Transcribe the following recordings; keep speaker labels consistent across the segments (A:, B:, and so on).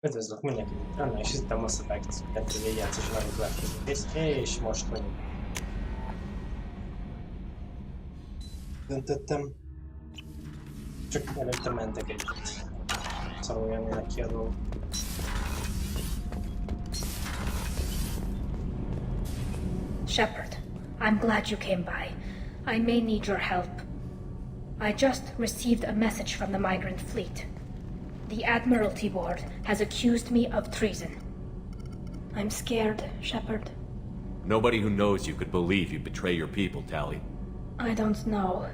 A: Üdvözlök mindenkit! Annál is hittem Mass Effect 2 végigjátszás a következő rész, és most vagyunk. Döntöttem. Csak előtte mentek egyet. Szarul jönnének ki a dolgok.
B: Shepard, I'm glad you came by. I may need your help. I just received a message from the migrant fleet. The Admiralty Board has accused me of treason. I'm scared, Shepard.
C: Nobody who knows you could believe you betray your people, Tali.
B: I don't know.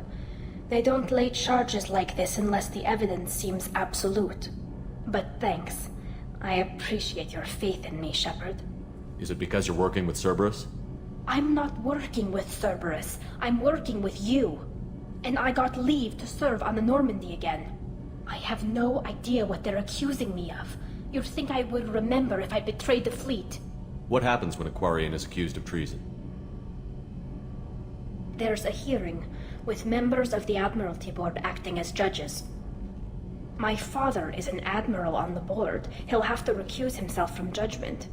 B: They don't lay charges like this unless the evidence seems absolute. But thanks. I appreciate your faith in me, Shepard.
C: Is it because you're working with Cerberus?
B: I'm not working with Cerberus. I'm working with you. And I got leave to serve on the Normandy again. I have no idea what they're accusing me of. You'd think I would remember if I betrayed the fleet.
C: What happens when a Quarian is accused of treason?
B: There's a hearing, with members of the Admiralty Board acting as judges. My father is an admiral on the board. He'll have to recuse himself from judgment.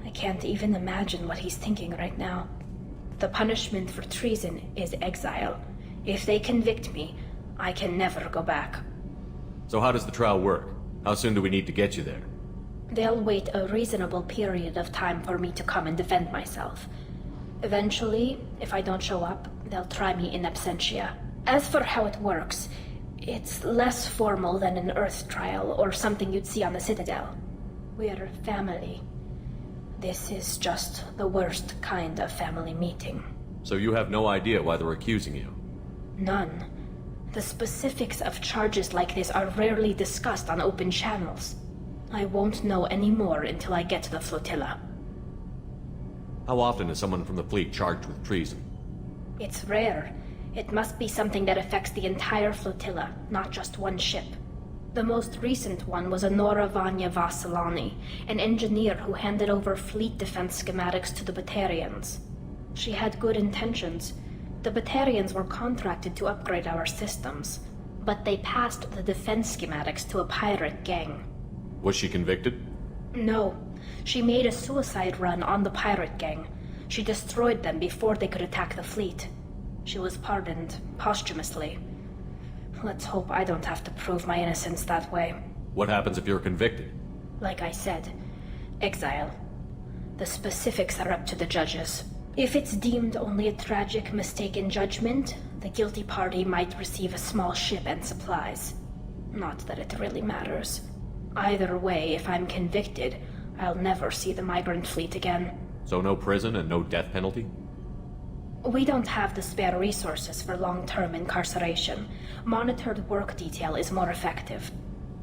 B: I can't even imagine what he's thinking right now. The punishment for treason is exile. If they convict me, I can never go back.
C: So how does the trial work? How soon do we need to get you there?
B: They'll wait a reasonable period of time for me to come and defend myself. Eventually, if I don't show up, they'll try me in absentia. As for how it works, it's less formal than an Earth trial or something you'd see on the Citadel. We're family. This is just the worst kind of family meeting.
C: So you have no idea why they're accusing you?
B: None. The specifics of charges like this are rarely discussed on open channels. I won't know any more until I get to the flotilla.
C: How often is someone from the fleet charged with treason?
B: It's rare. It must be something that affects the entire flotilla, not just one ship. The most recent one was Honora Vanya Vassilani, an engineer who handed over fleet defense schematics to the Batarians. She had good intentions. The Batarians were contracted to upgrade our systems, but they passed the defense schematics to a pirate gang.
C: Was she convicted?
B: No. She made a suicide run on the pirate gang. She destroyed them before they could attack the fleet. She was pardoned, posthumously. Let's hope I don't have to prove my innocence that way.
C: What happens if you're convicted?
B: Like I said, exile. The specifics are up to the judges. If it's deemed only a tragic mistake in judgment, the guilty party might receive a small ship and supplies. Not that it really matters. Either way, if I'm convicted, I'll never see the migrant fleet again.
C: So no prison and no death penalty?
B: We don't have the spare resources for long-term incarceration. Monitored work detail is more effective.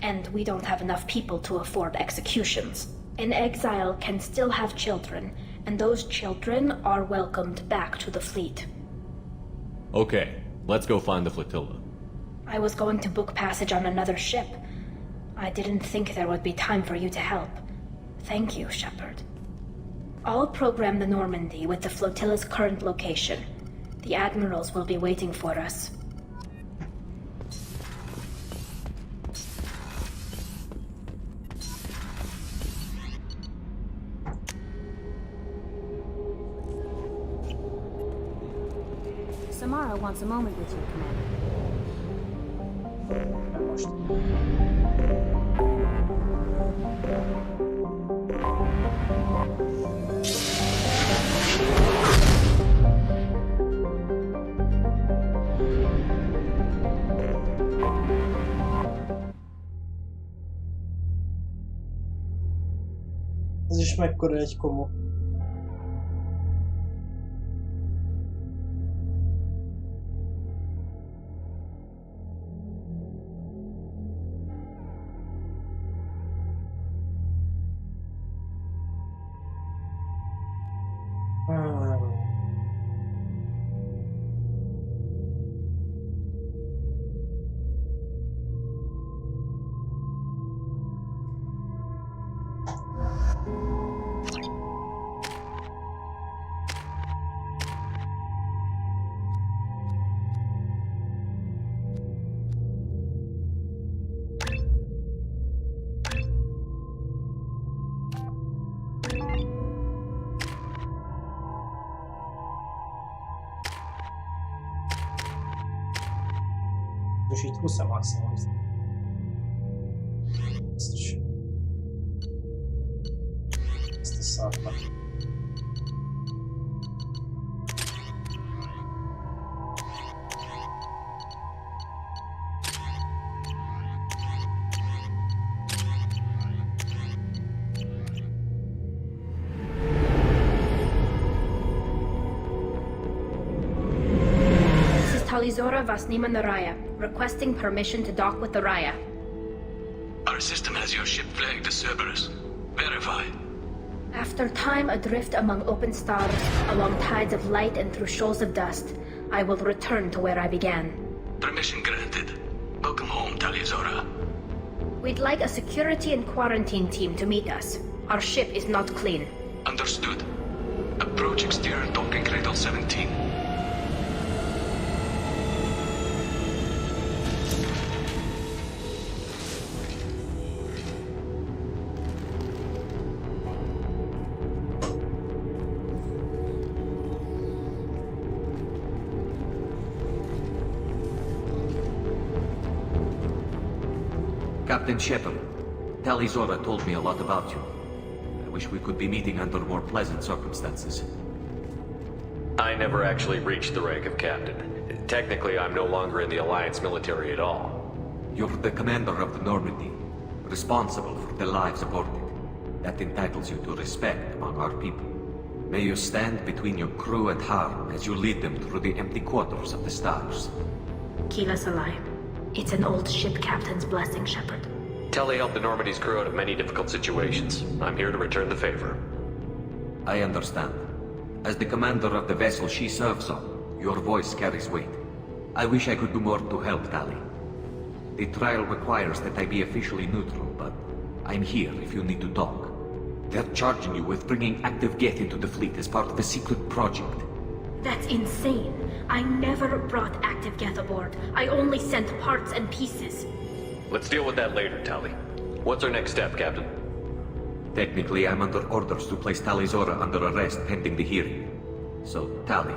B: And we don't have enough people to afford executions. An exile can still have children, and those children are welcomed back to the fleet.
C: Okay, let's go find the flotilla.
B: I was going to book passage on another ship. I didn't think there would be time for you to help. Thank you, Shepard. I'll program the Normandy with the flotilla's current location. The admirals will be waiting for us.
D: Samara wants a moment with you, Commander.
A: Ez is mekkora egy komo. biztosít 20 maximum. Biztos. Ezt a szarba.
B: Talizora Vasnima Naraya, requesting permission to dock with the Raya.
E: Our system has your ship flagged as Cerberus. Verify.
B: After time adrift among open stars, along tides of light and through shoals of dust, I will return to where I began.
E: Permission granted. Welcome home, Talizora.
B: We'd like a security and quarantine team to meet us. Our ship is not clean.
E: Understood. Approach exterior docking cradle 17.
F: Captain Shepard, Talizora told me a lot about you. I wish we could be meeting under more pleasant circumstances.
C: I never actually reached the rank of captain. Technically, I'm no longer in the Alliance military at all.
F: You're the commander of the Normandy, responsible for the lives aborted. That entitles you to respect among our people. May you stand between your crew and harm as you lead them through the empty quarters of the stars.
B: Keep us alive. It's an old ship captain's blessing, Shepard.
C: Telly helped the Normandy's crew out of many difficult situations. I'm here to return the favor.
F: I understand. As the commander of the vessel she serves on, your voice carries weight. I wish I could do more to help, Tali. The trial requires that I be officially neutral, but I'm here if you need to talk. They're charging you with bringing active Geth into the fleet as part of a secret project.
B: That's insane. I never brought active Geth aboard. I only sent parts and pieces.
C: Let's deal with that later, Tali. What's our next step, Captain?
F: Technically, I'm under orders to place Talizora under arrest pending the hearing. So, Tali,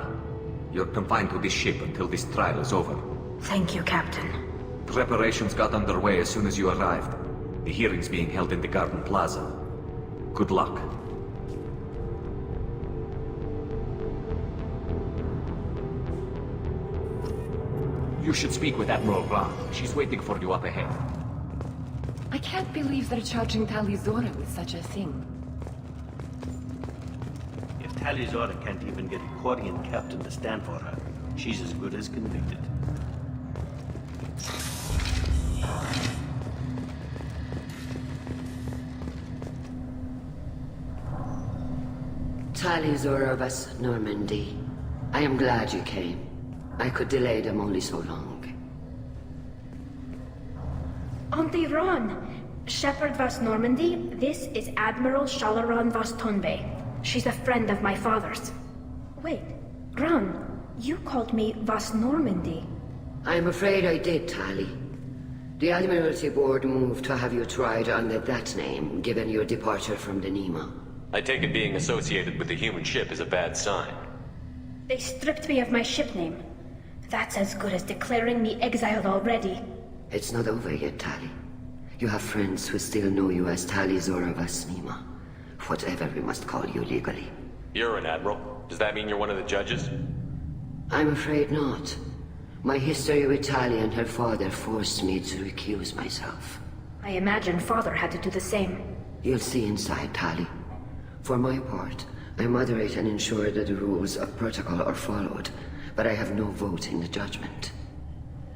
F: you're confined to this ship until this trial is over.
B: Thank you, Captain.
F: Preparations got underway as soon as you arrived. The hearing's being held in the Garden Plaza. Good luck. You should speak with Admiral Blanc. She's waiting for you up ahead.
G: I can't believe they're charging Talizora with such a thing.
H: If Talizora can't even get a Quarian captain to stand for her, she's as good as convicted.
I: Talizora of us, Normandy. I am glad you came. I could delay them only so long.
B: Auntie Ron! Shepard Vas Normandy, this is Admiral Shalaran Vas Tonbe. She's a friend of my father's. Wait, Ron, you called me Vas Normandy.
I: I'm afraid I did, Tali. The Admiralty Board moved to have you tried under that name, given your departure from the Nima.
C: I take it being associated with the human ship is a bad sign.
B: They stripped me of my ship name. That's as good as declaring me exiled already.
I: It's not over yet, Tali. You have friends who still know you as Talizora Vas Nima. Whatever we must call you legally.
C: You're an admiral. Does that mean you're one of the judges?
I: I'm afraid not. My history with Tali and her father forced me to recuse myself.
B: I imagine father had to do the same.
I: You'll see inside, Tali. For my part, I moderate and ensure that the rules of protocol are followed, but I have no vote in the judgment.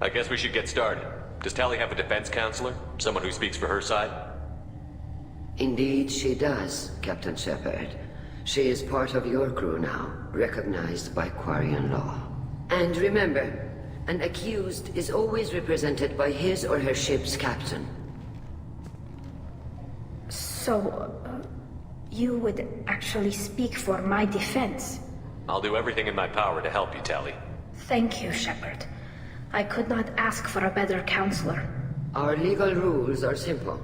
C: I guess we should get started. Does Tali have a defense counselor? Someone who speaks for her side?
I: Indeed, she does, Captain Shepard. She is part of your crew now, recognized by Quarian law. And remember, an accused is always represented by his or her ship's captain.
B: So, you would actually speak for my defense?
C: I'll do everything in my power to help you, Tali.
B: Thank you, Shepard. I could not ask for a better counselor.
I: Our legal rules are simple.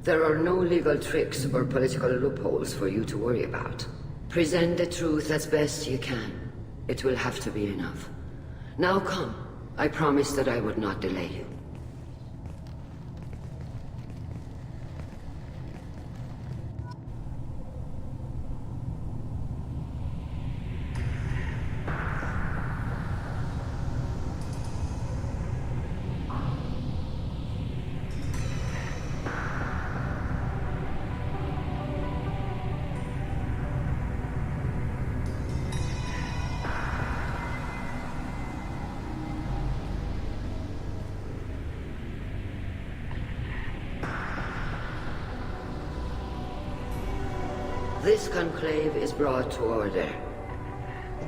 I: There are no legal tricks or political loopholes for you to worry about. Present the truth as best you can. It will have to be enough. Now come. I promised that I would not delay you. This conclave is brought to order.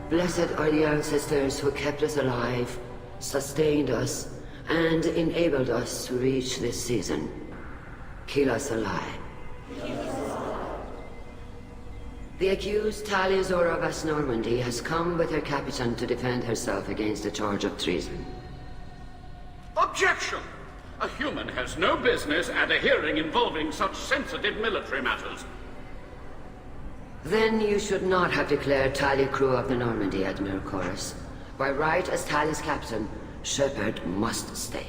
I: Blessed are the ancestors who kept us alive, sustained us, and enabled us to reach this season. Keep us alive. The accused Talia Zora of Normandy has come with her captain to defend herself against a charge of treason.
J: Objection! A human has no business at a hearing involving such sensitive military matters.
I: Then you should not have declared Talia crew of the Normandy, Admiral Chorus. By right as Talia's captain, Shepard must stay.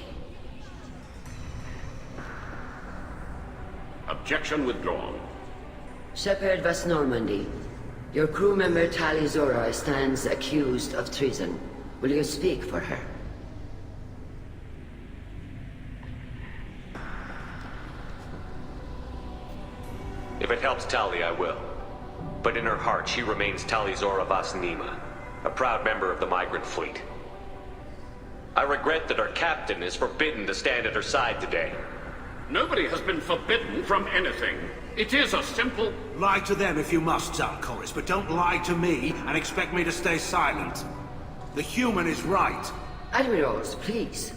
J: Objection withdrawn.
I: Shepard Vas Normandy, your crew member Talia Zora stands accused of treason. Will you speak for her?
C: If it helps Talia, I will. But in her heart, she remains Talia Zora Vas Nima, a proud member of the migrant fleet. I regret that our captain is forbidden to stand at her side today.
J: Nobody has been forbidden from anything. It is a simple...
K: Lie to them if you must, Zalcoris, but don't lie to me and expect me to stay silent. The human is right.
I: Admirals, please.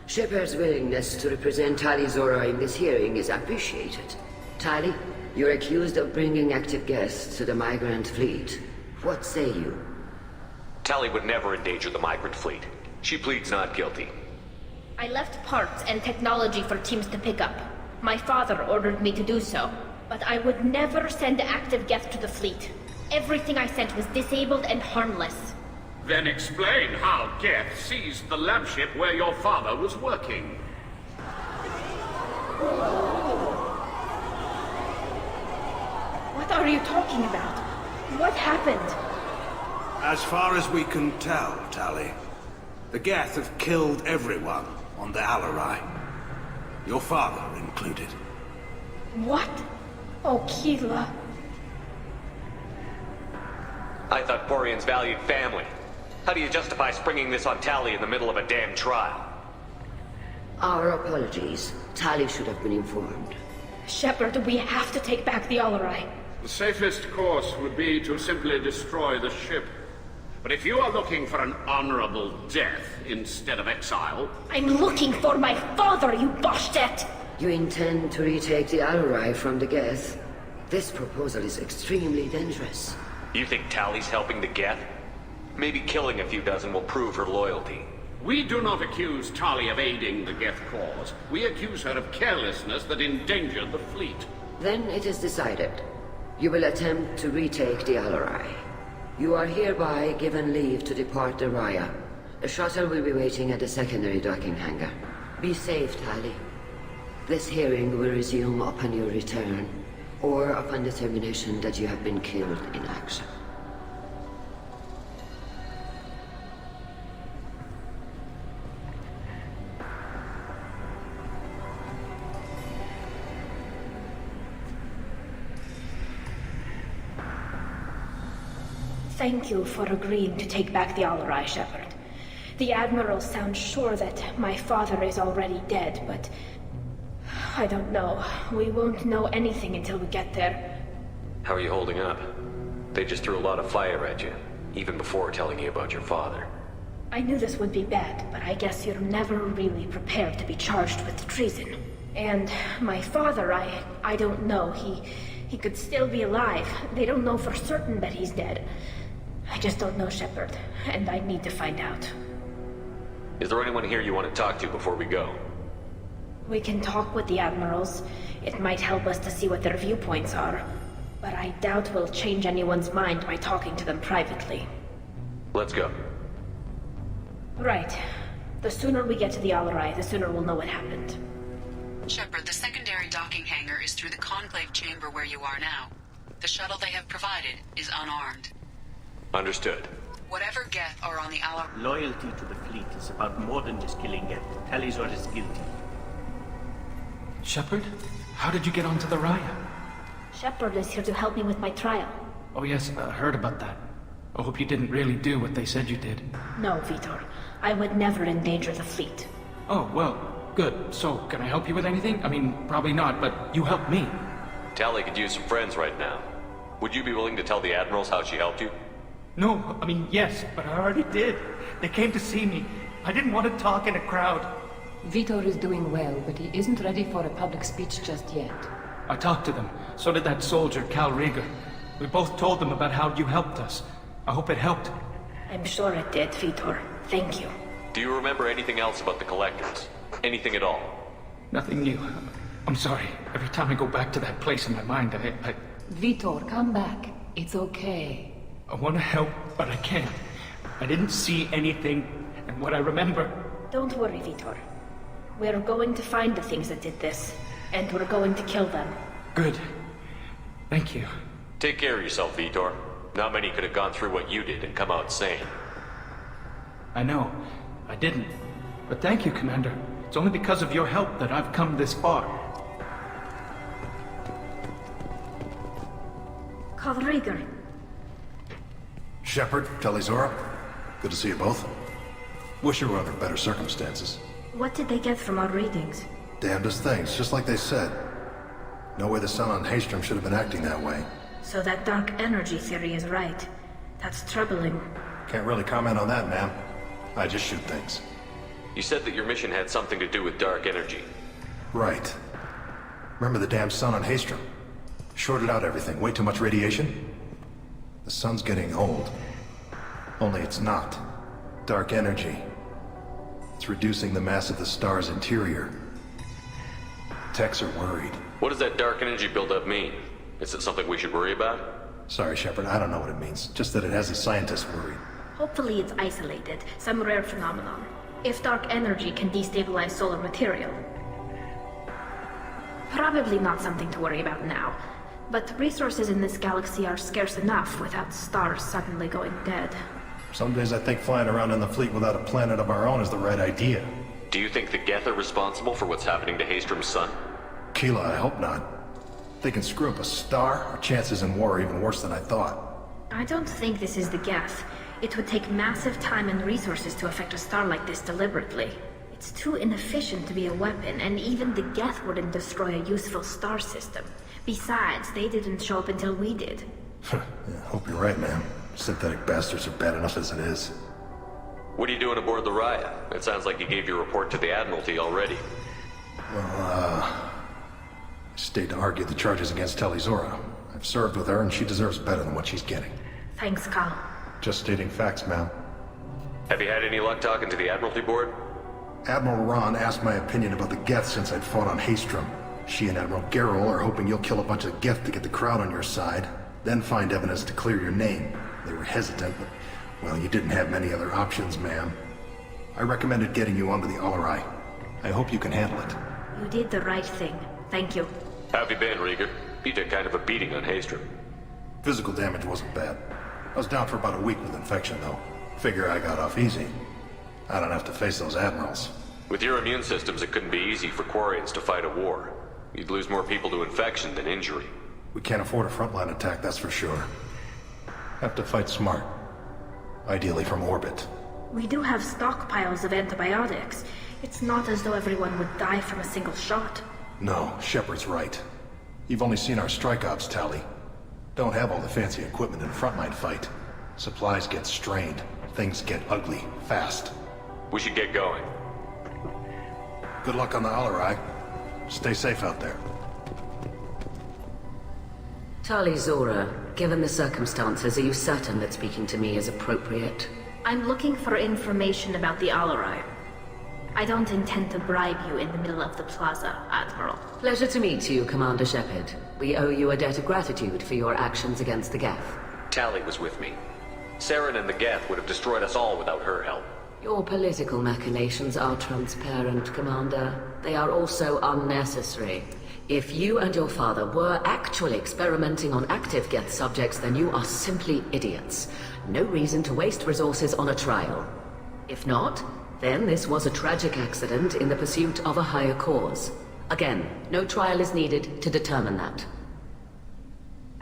I: Shepard's willingness to represent Talia Zora in this hearing is appreciated. Talia, you're accused of bringing active guests to the migrant fleet. What say you?
C: Talia would never endanger the migrant fleet. She pleads not guilty.
B: I left parts and technology for teams to pick up. My father ordered me to do so, but I would never send active guests to the fleet. Everything I sent was disabled and harmless.
J: Then explain how Geth seized the lab ship where your father was working.
B: What are you talking about? What happened?
K: As far as we can tell, Talia, the Geth have killed everyone on the Alarai. Your father included.
B: What? Oh, Keela.
C: I thought Porian's valued family. How do you justify springing this on Talia in the middle of a damn trial?
I: Our apologies. Talia should have been informed.
B: Shepard, we have to take back the Alarai.
J: The safest course would be to simply destroy the ship. But if you are looking for an honorable death instead of exile...
B: I'm looking for my father, you bastet!
I: You intend to retake the Alarai from the Geth? This proposal is extremely dangerous.
C: You think Talia's helping the Geth? Maybe killing a few dozen will prove her loyalty.
J: We do not accuse Talia of aiding the Geth cause. We accuse her of carelessness that endangered the fleet.
I: Then it is decided. You will attempt to retake the Alarai. You are hereby given leave to depart the Raya. A shuttle will be waiting at the secondary docking hangar. Be safe, Talia. This hearing will resume upon your return, or upon determination that you have been killed in action.
B: Thank you for agreeing to take back the Alarai, Shepard. The Admiral sounds sure that my father is already dead, but... I don't know. We won't know anything until we get there.
C: How are you holding up? They just threw a lot of fire at you, even before telling you about your father.
B: I knew this would be bad, but I guess you're never really prepared to be charged with treason. And my father, I don't know. He could still be alive. They don't know for certain that he's dead. I just don't know, Shepard, and I need to find out.
C: Is there anyone here you want to talk to before we go?
B: We can talk with the Admirals. It might help us to see what their viewpoints are. But I doubt we'll change anyone's mind by talking to them privately.
C: Let's go.
B: Right. The sooner we get to the Alarai, the sooner we'll know what happened.
L: Shepard, the secondary docking hangar is through the conclave chamber where you are now. The shuttle they have provided is unarmed.
C: Understood.
L: Whatever Geth are on the Alarai...
H: Loyalty to the fleet is about more than just killing Geth. Talizor is guilty.
M: Shepard? How did you get onto the Raya?
B: Shepard is here to help me with my trial.
M: Oh yes, I heard about that. I hope you didn't really do what they said you did.
B: No, Vitor. I would never endanger the fleet.
M: Oh, well, good. So, can I help you with anything? I mean, probably not, but you helped me.
C: Tali could use some friends right now. Would you be willing to tell the admirals how she helped you?
M: No, I mean, yes, but I already did. They came to see me. I didn't want to talk in a crowd.
G: Vitor is doing well, but he isn't ready for a public speech just yet.
M: I talked to them. So did that soldier, Cal Rieger. We both told them about how you helped us. I hope it helped.
B: I'm sure it did, Vitor. Thank you.
C: Do you remember anything else about the Collectors? Anything at all?
M: Nothing new. I'm sorry. Every time I go back to that place in my mind, I...
G: Vitor, come back. It's okay.
M: I want to help, but I can't. I didn't see anything, and what I remember...
B: Don't worry, Vitor. We're going to find the things that did this, and we're going to kill them.
M: Good. Thank you.
C: Take care of yourself, Vitor. Not many could have gone through what you did and come out sane.
M: I know. I didn't. But thank you, Commander. It's only because of your help that I've come this far.
B: Cal Rieger.
N: Shepard, Talizora. Good to see you both. Wish you were under better circumstances.
B: What did they get from our readings?
N: Damnedest things, just like they said. No way the sun on Haystrom should have been acting that way.
B: So that dark energy theory is right. That's troubling.
N: Can't really comment on that, ma'am. I just shoot things.
C: You said that your mission had something to do with dark energy.
N: Right. Remember the damn sun on Haystrom? Shorted out everything. Way too much radiation? The sun's getting old. Only it's not. Dark energy. It's reducing the mass of the star's interior. Techs are worried.
C: What does that dark energy buildup mean? Is it something we should worry about?
N: Sorry, Shepard, I don't know what it means. Just that it has the scientists worried.
B: Hopefully it's isolated, some rare phenomenon. If dark energy can destabilize solar material. Probably not something to worry about now. But resources in this galaxy are scarce enough without stars suddenly going dead.
N: Some days I think flying around in the fleet without a planet of our own is the right idea.
C: Do you think the Geth are responsible for what's happening to Haystrom's sun?
N: Keela, I hope not. If they can screw up a star, our chances in war are even worse than I thought.
B: I don't think this is the Geth. It would take massive time and resources to affect a star like this deliberately. It's too inefficient to be a weapon, and even the Geth wouldn't destroy a useful star system. Besides, they didn't show up until we did.
N: Yeah, hope you're right, ma'am. Synthetic bastards are bad enough as it is.
C: What are you doing aboard the Raya? It sounds like you gave your report to the Admiralty already.
N: Well, I stayed to argue the charges against Talizora. I've served with her, and she deserves better than what she's getting.
B: Thanks, Cal.
N: Just stating facts, ma'am.
C: Have you had any luck talking to the Admiralty Board?
N: Admiral Ron asked my opinion about the Geth since I'd fought on Haystrom. She and Admiral Garrel are hoping you'll kill a bunch of Geth to get the crowd on your side, then find evidence to clear your name. They were hesitant, but, well, you didn't have many other options, ma'am. I recommended getting you onto the Alarai. I hope you can handle it.
B: You did the right thing. Thank you.
C: How have you been, Rieger? You took kind of a beating on Haystrom.
N: Physical damage wasn't bad. I was down for about a week with infection, though. Figure I got off easy. I don't have to face those admirals.
C: With your immune systems, it couldn't be easy for Quarians to fight a war. You'd lose more people to infection than injury.
N: We can't afford a frontline attack, that's for sure. Have to fight smart. Ideally from orbit.
B: We do have stockpiles of antibiotics. It's not as though everyone would die from a single shot.
N: No, Shepard's right. You've only seen our strike ops tally. Don't have all the fancy equipment in a frontline fight. Supplies get strained. Things get ugly, fast.
C: We should get going.
N: Good luck on the Alarai. Stay safe out there.
I: Talizora, given the circumstances, are you certain that speaking to me is appropriate?
B: I'm looking for information about the Alarai. I don't intend to bribe you in the middle of the plaza, Admiral.
I: Pleasure to meet you, Commander Shepard. We owe you a debt of gratitude for your actions against the Geth.
C: Tali was with me. Saren and the Geth would have destroyed us all without her help.
I: Your political machinations are transparent, Commander. They are also unnecessary. If you and your father were actually experimenting on active Geth subjects, then you are simply idiots. No reason to waste resources on a trial. If not, then this was a tragic accident in the pursuit of a higher cause. Again, no trial is needed to determine that.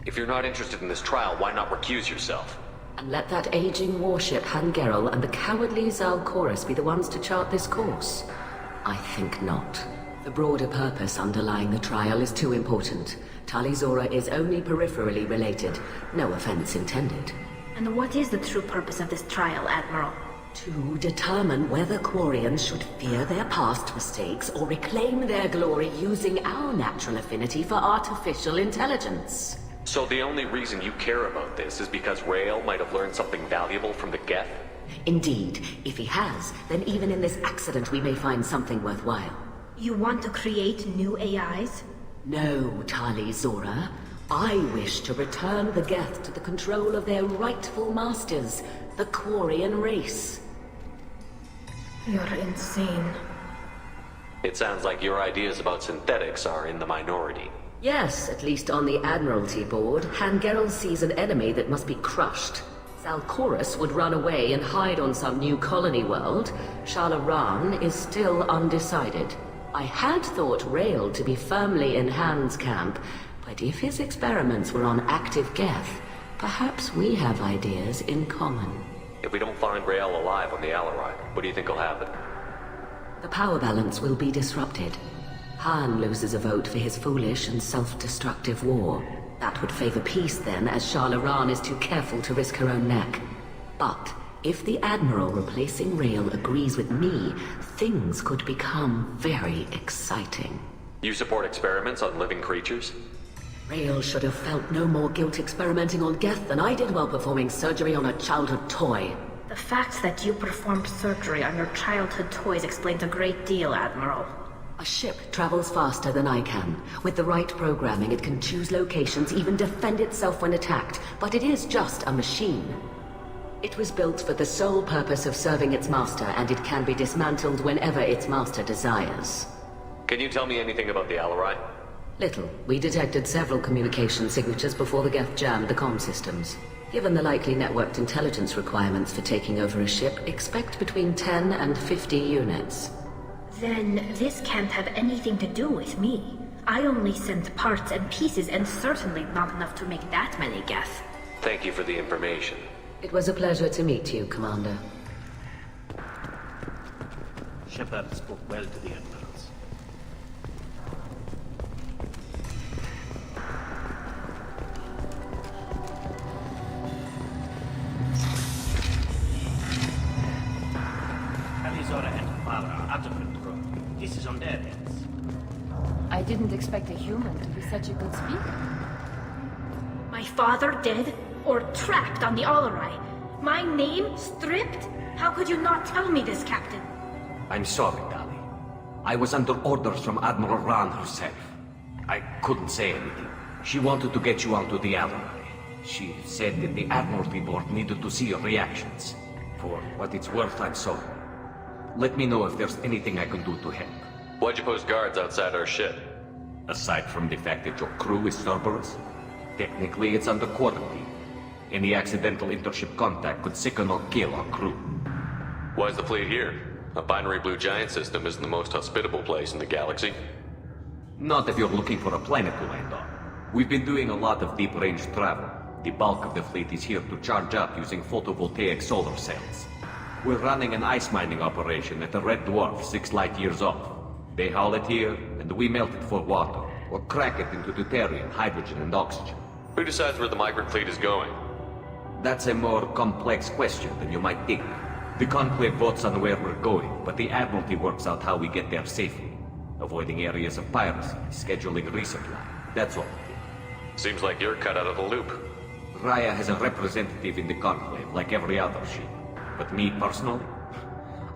C: If you're not interested in this trial, why not recuse yourself?
I: And let that aging warship Han Gerrel and the cowardly Zalcorus be the ones to chart this course? I think not. The broader purpose underlying the trial is too important. Tali Zora is only peripherally related. No offense intended.
B: And what is the true purpose of this trial, Admiral?
I: To determine whether Quarians should fear their past mistakes or reclaim their glory using our natural affinity for artificial intelligence.
C: So the only reason you care about this is because Rael might have learned something valuable from the Geth?
I: Indeed. If he has, then even in this accident we may find something worthwhile.
B: You want to create new AIs?
I: No, Tali Zora. I wish to return the Geth to the control of their rightful masters, the Quarian race.
B: You're insane.
C: It sounds like your ideas about synthetics are in the minority.
I: Yes, at least on the Admiralty board, Han Gerrel sees an enemy that must be crushed. Zalcorus would run away and hide on some new colony world. Shalaran is still undecided. I had thought Rael to be firmly in Han's camp, but if his experiments were on active Geth, perhaps we have ideas in common.
C: If we don't find Rael alive on the Alarai, what do you think will happen?
I: The power balance will be disrupted. Han loses a vote for his foolish and self-destructive war. That would favor peace then, as Shalaran is too careful to risk her own neck. But if the Admiral replacing Rael agrees with me, things could become very exciting.
C: You support experiments on living creatures?
I: Rael should have felt no more guilt experimenting on Geth than I did while performing surgery on a childhood toy.
B: The fact that you performed surgery on your childhood toys explains a great deal, Admiral.
I: A ship travels faster than I can. With the right programming, it can choose locations, even defend itself when attacked. But it is just a machine. It was built for the sole purpose of serving its master, and it can be dismantled whenever its master desires.
C: Can you tell me anything about the Alarai?
I: Little. We detected several communication signatures before the Geth jammed the comm systems. Given the likely networked intelligence requirements for taking over a ship, expect between 10 and 50 units.
B: Then this can't have anything to do with me. I only sent parts and pieces, and certainly not enough to make that many Geth.
C: Thank you for the information.
I: It was a pleasure to meet you, Commander.
H: Shepard spoke well to the Admirals. Zora and her father are out of control. This is on their heads.
G: I didn't expect a human to be such a good speaker.
B: My father dead? Or trapped on the Alarai? My name stripped? How could you not tell me this, Captain?
F: I'm sorry, Tali. I was under orders from Admiral Ran herself. I couldn't say anything. She wanted to get you onto the Alarai. She said that the Admiralty board needed to see your reactions. For what it's worth, I'm sorry. Let me know if there's anything I can do to help.
C: Why'd you post guards outside our ship?
F: Aside from the fact that your crew is Cerberus, technically it's under quarantine. Any accidental intership contact could sicken or kill our crew.
C: Why's the fleet here? A binary blue giant system isn't the most hospitable place in the galaxy.
F: Not if you're looking for a planet to land on. We've been doing a lot of deep-range travel. The bulk of the fleet is here to charge up using photovoltaic solar cells. We're running an ice mining operation at the Red Dwarf 6 light years off. They haul it here, and we melt it for water, or crack it into deuterium, hydrogen, and oxygen.
C: Who decides where the migrant fleet is going?
F: That's a more complex question than you might think. The Conclave votes on where we're going, but the Admiralty works out how we get there safely. Avoiding areas of piracy, scheduling resupply, that's all.
C: Seems like you're cut out of the loop.
F: Raya has a representative in the Conclave, like every other ship. But me, personally,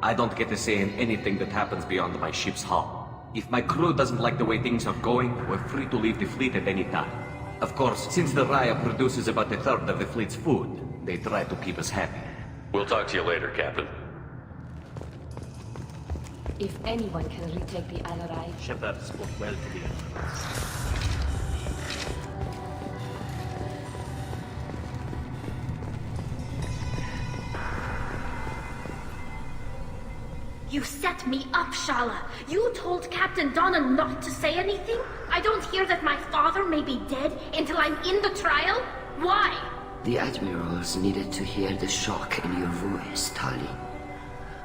F: I don't get to say in anything that happens beyond my ship's hull. If my crew doesn't like the way things are going, we're free to leave the fleet at any time. Of course, since the Raya produces about a third of the fleet's food, they try to keep us happy.
C: We'll talk to you later, Captain.
G: If anyone can retake the Alarai...
H: Shepard spoke well to the Admirals.
B: You set me up, Shala. You told Captain Donna not to say anything? I don't hear that my father may be dead until I'm in the trial? Why?
I: The Admirals needed to hear the shock in your voice, Tali.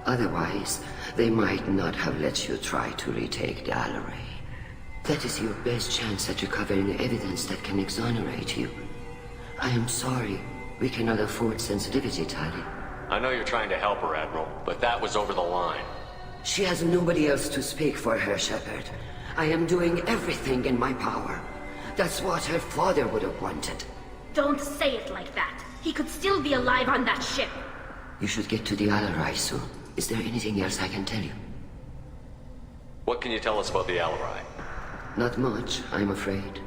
I: Otherwise, they might not have let you try to retake the Alarai. That is your best chance at recovering evidence that can exonerate you. I am sorry. We cannot afford sensitivity, Tali.
C: I know you're trying to help her, Admiral, but that was over the line.
I: She has nobody else to speak for her, Shepard. I am doing everything in my power. That's what her father would have wanted.
B: Don't say it like that. He could still be alive on that ship.
I: You should get to the Alarai soon. Is there anything else I can tell you?
C: What can you tell us about the Alarai?
I: Not much, I'm afraid.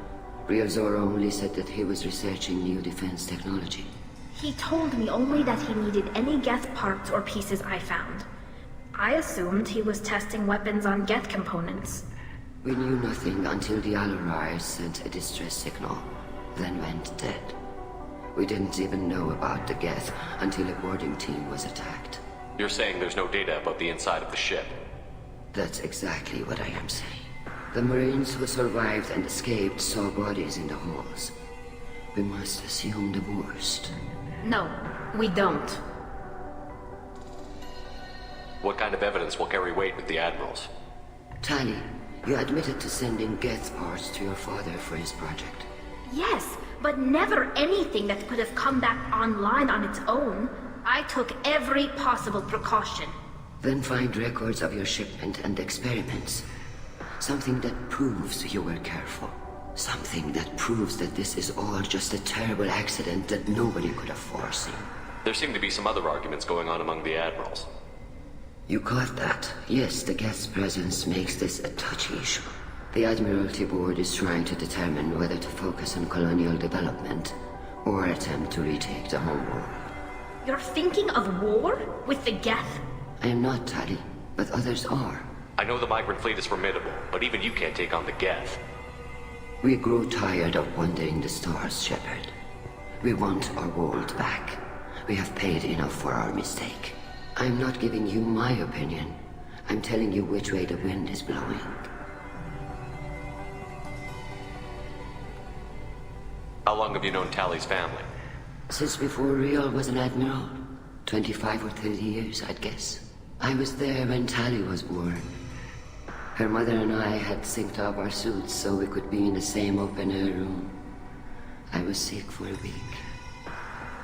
I: Real Zoro only said that he was researching new defense technology.
B: He told me only that he needed any Geth parts or pieces I found. I assumed he was testing weapons on Geth components.
I: We knew nothing until the Alarai sent a distress signal, then went dead. We didn't even know about the Geth until a boarding team was attacked.
C: You're saying there's no data about the inside of the ship?
I: That's exactly what I am saying. The Marines who survived and escaped saw bodies in the halls. We must assume the worst.
B: No, we don't.
C: What kind of evidence will carry weight with the Admirals?
I: Tali, you admitted to sending Geth parts to your father for his project.
B: Yes, but never anything that could have come back online on its own. I took every possible precaution.
I: Then find records of your shipment and experiments. Something that proves you were careful. Something that proves that this is all just a terrible accident that nobody could have foreseen.
C: There seem to be some other arguments going on among the Admirals.
I: You caught that? Yes, the Geth's presence makes this a touchy issue. The Admiralty Board is trying to determine whether to focus on colonial development or attempt to retake the home world.
B: You're thinking of war? With the Geth?
I: I am not, Tali, but others are.
C: I know the migrant fleet is formidable, but even you can't take on the Geth.
I: We grow tired of wandering the stars, Shepard. We want our world back. We have paid enough for our mistake. I'm not giving you my opinion. I'm telling you which way the wind is blowing.
C: How long have you known Tali's family?
I: Since before Riel was an admiral. 25 or 30 years, I'd guess. I was there when Tali was born. Her mother and I had synced up our suits so we could be in the same open-air room. I was sick for a week,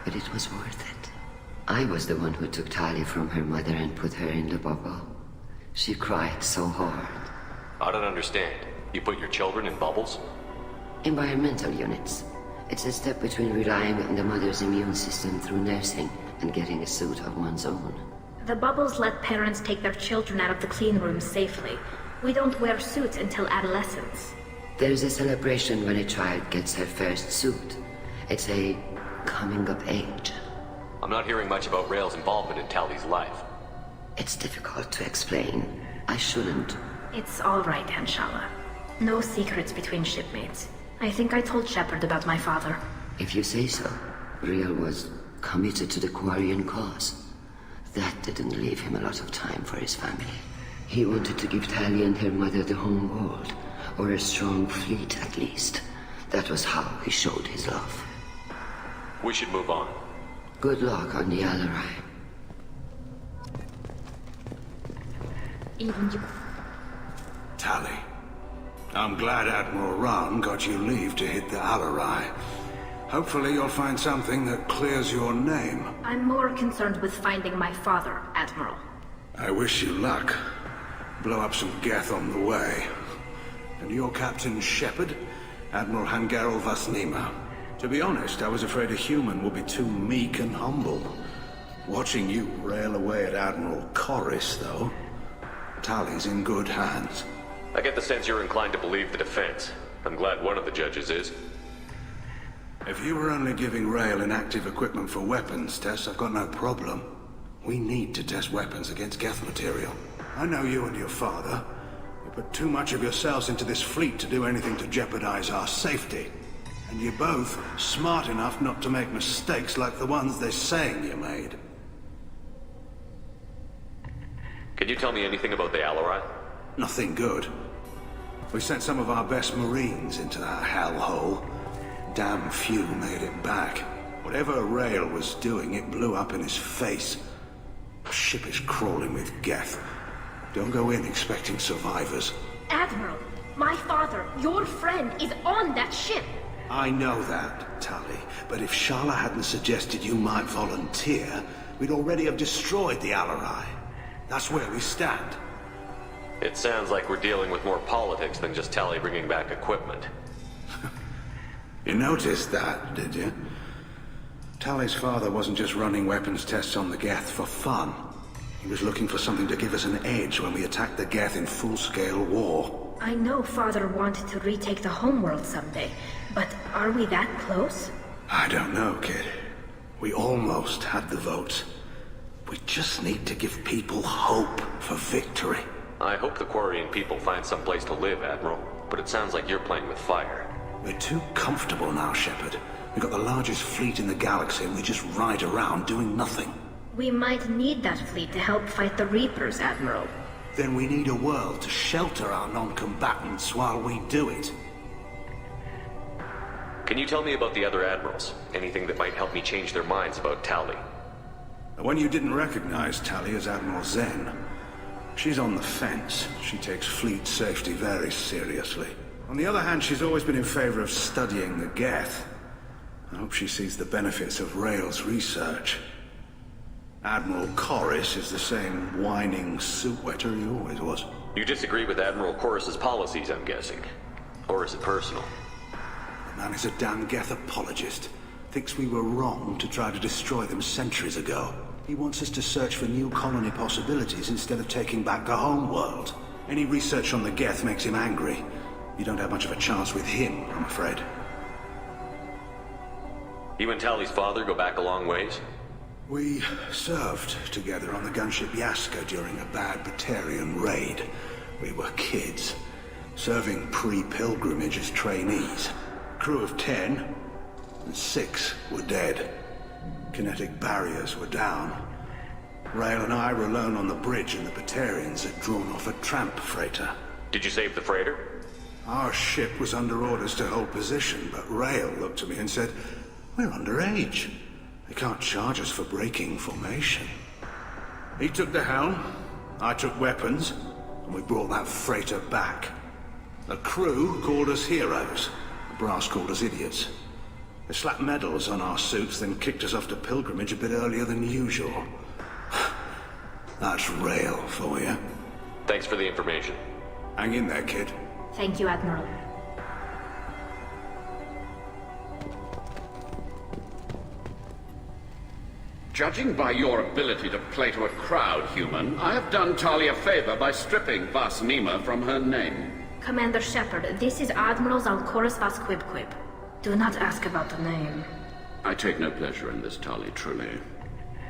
I: but it was worth it. I was the one who took Tali from her mother and put her in the bubble. She cried so hard.
C: I don't understand. You put your children in bubbles?
I: Environmental units. It's a step between relying on the mother's immune system through nursing and getting a suit of one's own.
B: The bubbles let parents take their children out of the clean rooms safely. We don't wear suits until adolescence.
I: There's a celebration when a child gets her first suit. It's a coming-of age.
C: I'm not hearing much about Rael's involvement in Tali's life.
I: It's difficult to explain. I shouldn't.
B: It's all right, Anshala. No secrets between shipmates. I think I told Shepard about my father.
I: If you say so. Riel was committed to the Quarian cause. That didn't leave him a lot of time for his family. He wanted to give Tali and her mother the home world, or a strong fleet at least. That was how he showed his love.
C: We should move on.
I: Good luck on the Alarai.
B: Even you...
K: Tali, I'm glad Admiral Ran got you leave to hit the Alarai. Hopefully you'll find something that clears your name.
B: I'm more concerned with finding my father, Admiral.
K: I wish you luck. Blow up some Geth on the way. And your Captain Shepard, Admiral Hangarel Vasnima. To be honest, I was afraid a human would be too meek and humble. Watching you rail away at Admiral Corris, though. Tali's in good hands.
C: I get the sense you're inclined to believe the defense. I'm glad one of the judges is.
K: If you were only giving Rael inactive equipment for weapons tests, I've got no problem. We need to test weapons against Geth material. I know you and your father. You put too much of yourselves into this fleet to do anything to jeopardize our safety. And you're both smart enough not to make mistakes like the ones they're saying you made.
C: Can you tell me anything about the Alarai?
K: Nothing good. We sent some of our best Marines into that hellhole. Damn few made it back. Whatever Rael was doing, it blew up in his face. The ship is crawling with Geth. Don't go in expecting survivors.
B: Admiral, my father, your friend, is on that ship.
K: I know that, Tali, but if Shala hadn't suggested you might volunteer, we'd already have destroyed the Alarai. That's where we stand.
C: It sounds like we're dealing with more politics than just Tali bringing back equipment.
K: You noticed that, did you? Tali's father wasn't just running weapons tests on the Geth for fun. He was looking for something to give us an edge when we attacked the Geth in full-scale war.
B: I know Father wanted to retake the homeworld someday, but are we that close?
K: I don't know, kid. We almost had the votes. We just need to give people hope for victory.
C: I hope the Quarian people find some place to live, Admiral, but it sounds like you're playing with fire.
K: We're too comfortable now, Shepard. We've got the largest fleet in the galaxy and we just ride around doing nothing.
B: We might need that fleet to help fight the Reapers, Admiral.
K: Then we need a world to shelter our non-combatants while we do it.
C: Can you tell me about the other admirals? Anything that might help me change their minds about Tali?
K: The one you didn't recognize, Tali, is Admiral Zen. She's on the fence. She takes fleet safety very seriously. On the other hand, she's always been in favor of studying the Geth. I hope she sees the benefits of Rael's research. Admiral Corris is the same whining suit-wetter he always was.
C: You disagree with Admiral Corris's policies, I'm guessing. Or is it personal?
K: The man is a damn Geth apologist. Thinks we were wrong to try to destroy them centuries ago. He wants us to search for new colony possibilities instead of taking back the home world. Any research on the Geth makes him angry. You don't have much of a chance with him, I'm afraid.
C: You and Tali's father go back a long ways?
K: We served together on the gunship Yaska during a bad Batarian raid. We were kids, serving pre-pilgrimage as trainees. Crew of 10, and 6 were dead. Kinetic barriers were down. Rael and I were alone on the bridge and the Batarians had drawn off a tramp freighter.
C: Did you save the freighter?
K: Our ship was under orders to hold position, but Rael looked at me and said, "We're underage. They can't charge us for breaking formation." He took the helm, I took weapons, and we brought that freighter back. The crew called us heroes. The brass called us idiots. They slapped medals on our suits, then kicked us off to pilgrimage a bit earlier than usual. That's Rael for you.
C: Thanks for the information.
K: Hang in there, kid.
B: Thank you, Admiral.
J: Judging by your ability to play to a crowd, human, I have done Tali a favor by stripping Vas Nima from her name.
B: Commander Shepard, this is Admiral Zalkoris Vas Quibquib. Do not ask about the name.
J: I take no pleasure in this, Tali, truly.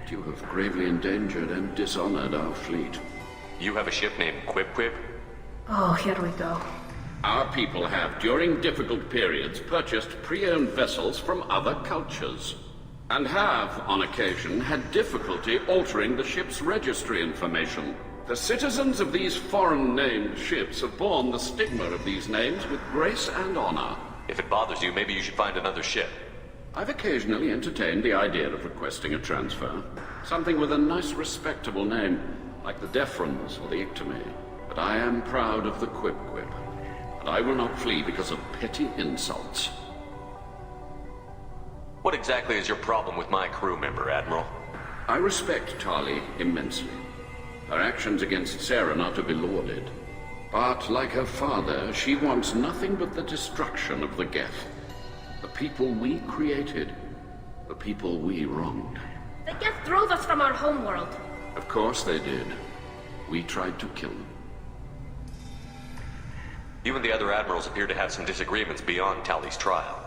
J: You have gravely endangered and dishonored our fleet.
C: You have a ship named Quib?
B: Oh, here we go.
J: Our people have, during difficult periods, purchased pre-owned vessels from other cultures, and have, on occasion, had difficulty altering the ship's registry information. The citizens of these foreign-named ships have borne the stigma of these names with grace and honor.
C: If it bothers you, maybe you should find another ship.
J: I've occasionally entertained the idea of requesting a transfer. Something with a nice, respectable name, like the Defrons or the Ictomy. But I am proud of the Quib, and I will not flee because of petty insults.
C: What exactly is your problem with my crew member, Admiral?
J: I respect Tali immensely. Her actions against Saren are to be lauded. But, like her father, she wants nothing but the destruction of the Geth. The people we created. The people we wronged.
B: The Geth drove us from our homeworld.
J: Of course they did. We tried to kill them.
C: You and the other admirals appear to have some disagreements beyond Tali's trial.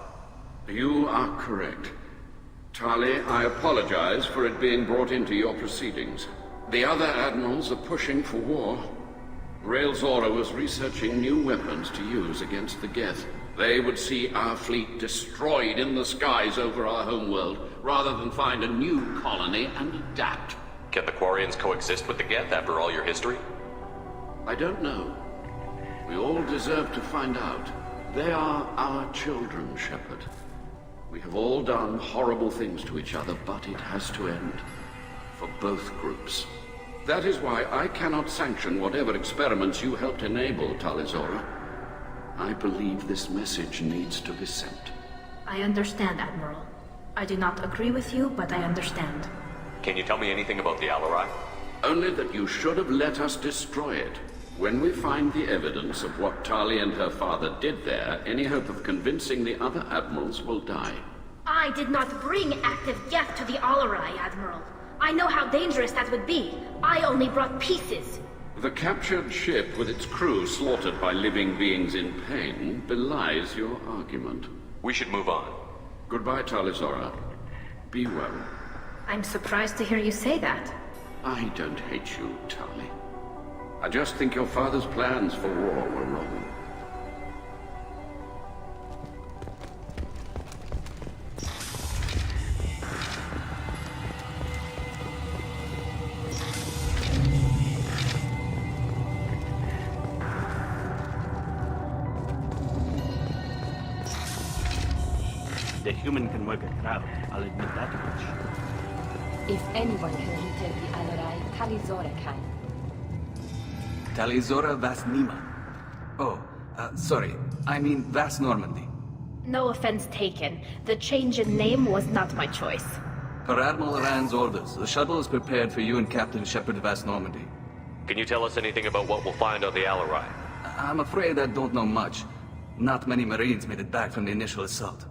J: You are correct. Tali, I apologize for it being brought into your proceedings. The other admirals are pushing for war. Rael Zora was researching new weapons to use against the Geth. They would see our fleet destroyed in the skies over our homeworld, rather than find a new colony and adapt.
C: Can the Quarians coexist with the Geth after all your history?
J: I don't know. We all deserve to find out. They are our children, Shepard. We have all done horrible things to each other, but it has to end. For both groups. That is why I cannot sanction whatever experiments you helped enable, Talizora. I believe this message needs to be sent.
B: I understand, Admiral. I do not agree with you, but I understand.
C: Can you tell me anything about the Alarai?
J: Only that you should have let us destroy it. When we find the evidence of what Tali and her father did there, any hope of convincing the other admirals will die.
B: I did not bring active Geth to the Alarai, Admiral. I know how dangerous that would be. I only brought pieces.
J: The captured ship with its crew slaughtered by living beings in pain belies your argument.
C: We should move on.
J: Goodbye, Talizora. Be well.
B: I'm surprised to hear you say that.
J: I don't hate you, Tali. I just think your father's plans for war were wrong.
H: The human can work a crowd, I'll admit that much.
G: If anyone can retake the Alarai, Talizora can.
M: Talizora Vas Nima. Oh, sorry. I mean Vas Normandy.
B: No offense taken. The change in name was not my choice.
M: Per Admiral Rand's orders, the shuttle is prepared for you and Captain Shepard Vas Normandy.
C: Can you tell us anything about what we'll find on the Alarai?
M: I'm afraid I don't know much. Not many Marines made it back from the initial assault.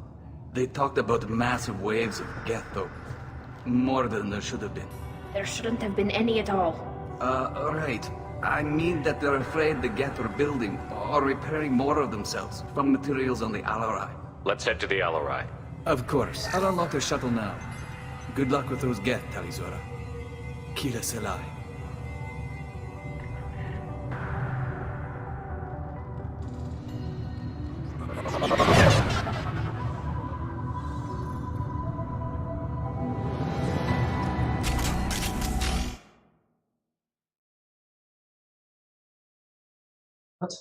M: They talked about massive waves of Geth, though. More than there should have been.
B: There shouldn't have been any at all.
M: Right. I mean that they're afraid the Geth are building or repairing more of themselves from materials on the Alarai.
C: Let's head to the Alarai.
M: Of course. I'll unlock the shuttle now. Good luck with those Geth, Talizora. Kila Selai.
A: What?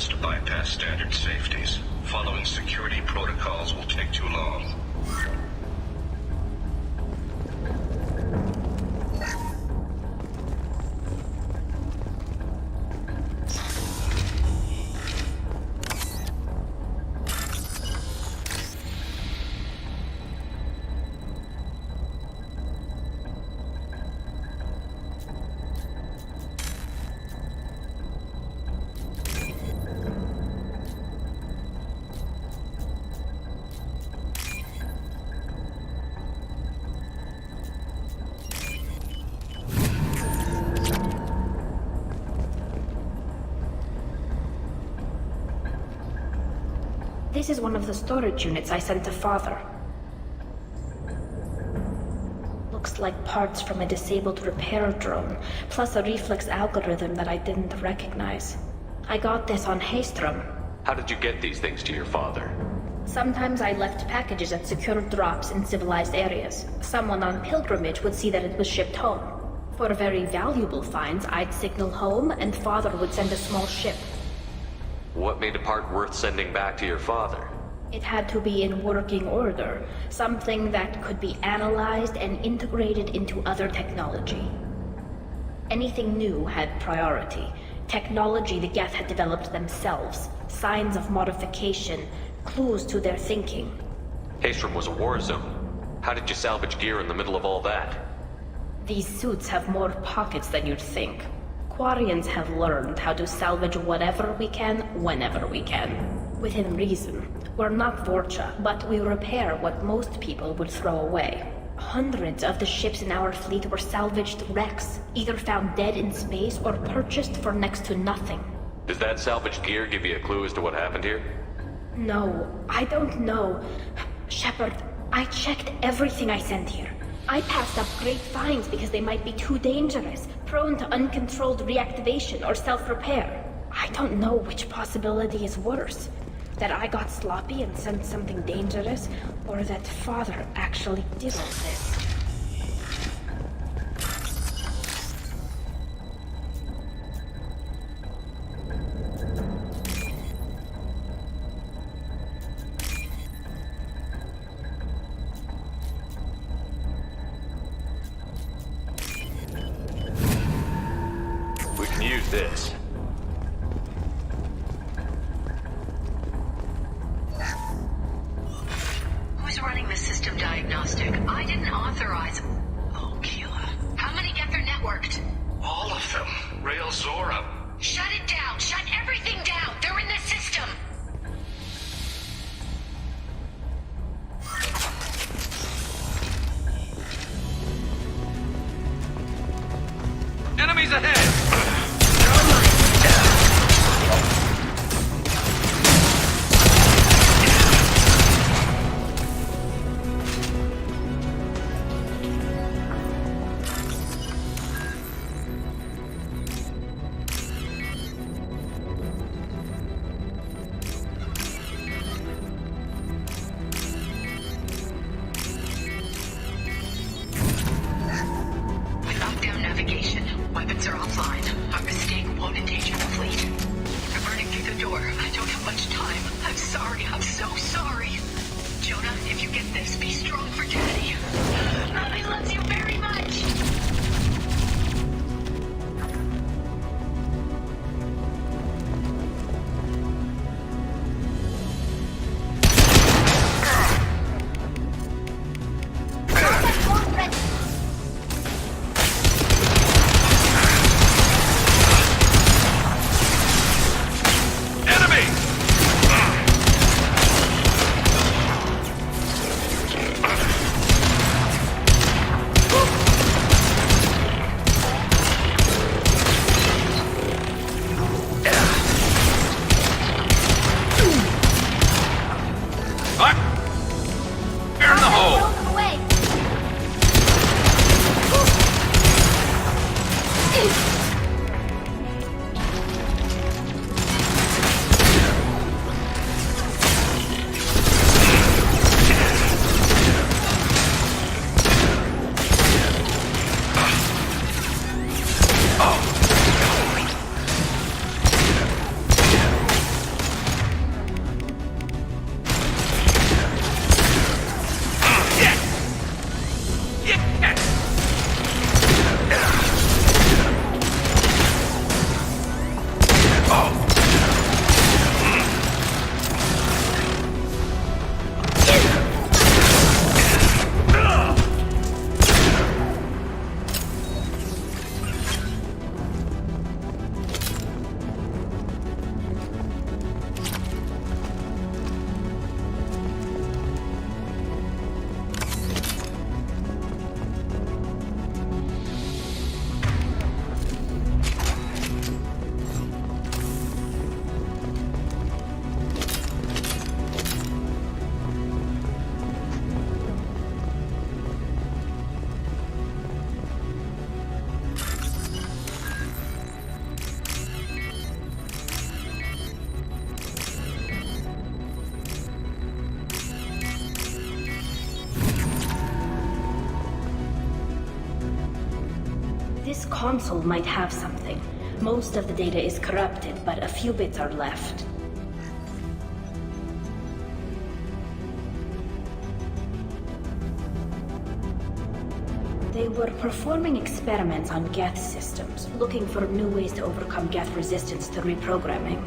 O: forced to bypass standard safeties. Following security protocols will take too long.
B: This is one of the storage units I sent to Father. Looks like parts from a disabled repair drone, plus a reflex algorithm that I didn't recognize. I got this on Haystrom.
C: How did you get these things to your father?
B: Sometimes I left packages at secure drops in civilized areas. Someone on pilgrimage would see that it was shipped home. For very valuable finds, I'd signal home, and Father would send a small ship.
C: What made a part worth sending back to your father?
B: It had to be in working order, something that could be analyzed and integrated into other technology. Anything new had priority. Technology the Geth had developed themselves, signs of modification, clues to their thinking.
C: Haystrom was a war zone. How did you salvage gear in the middle of all that?
B: These suits have more pockets than you'd think. Quarians have learned how to salvage whatever we can, whenever we can. Within reason. We're not Vorcha, but we repair what most people would throw away. Hundreds of the ships in our fleet were salvaged wrecks, either found dead in space or purchased for next to nothing.
C: Does that salvaged gear give you a clue as to what happened here?
B: No, I don't know. Shepard, I checked everything I sent here. I passed up great finds because they might be too dangerous, prone to uncontrolled reactivation or self-repair. I don't know which possibility is worse. That I got sloppy and sent something dangerous, or that Father actually did all this.
C: We can use this.
L: Who's running the system diagnostic? I didn't authorize. Oh, killer. How many Geth are networked?
O: All of them. Rail Zora.
L: Shut it down! Shut everything down! They're in the system!
C: Enemies ahead!
B: console might have something. Most of the data is corrupted, but a few bits are left. They were performing experiments on Geth systems, looking for new ways to overcome Geth resistance to reprogramming.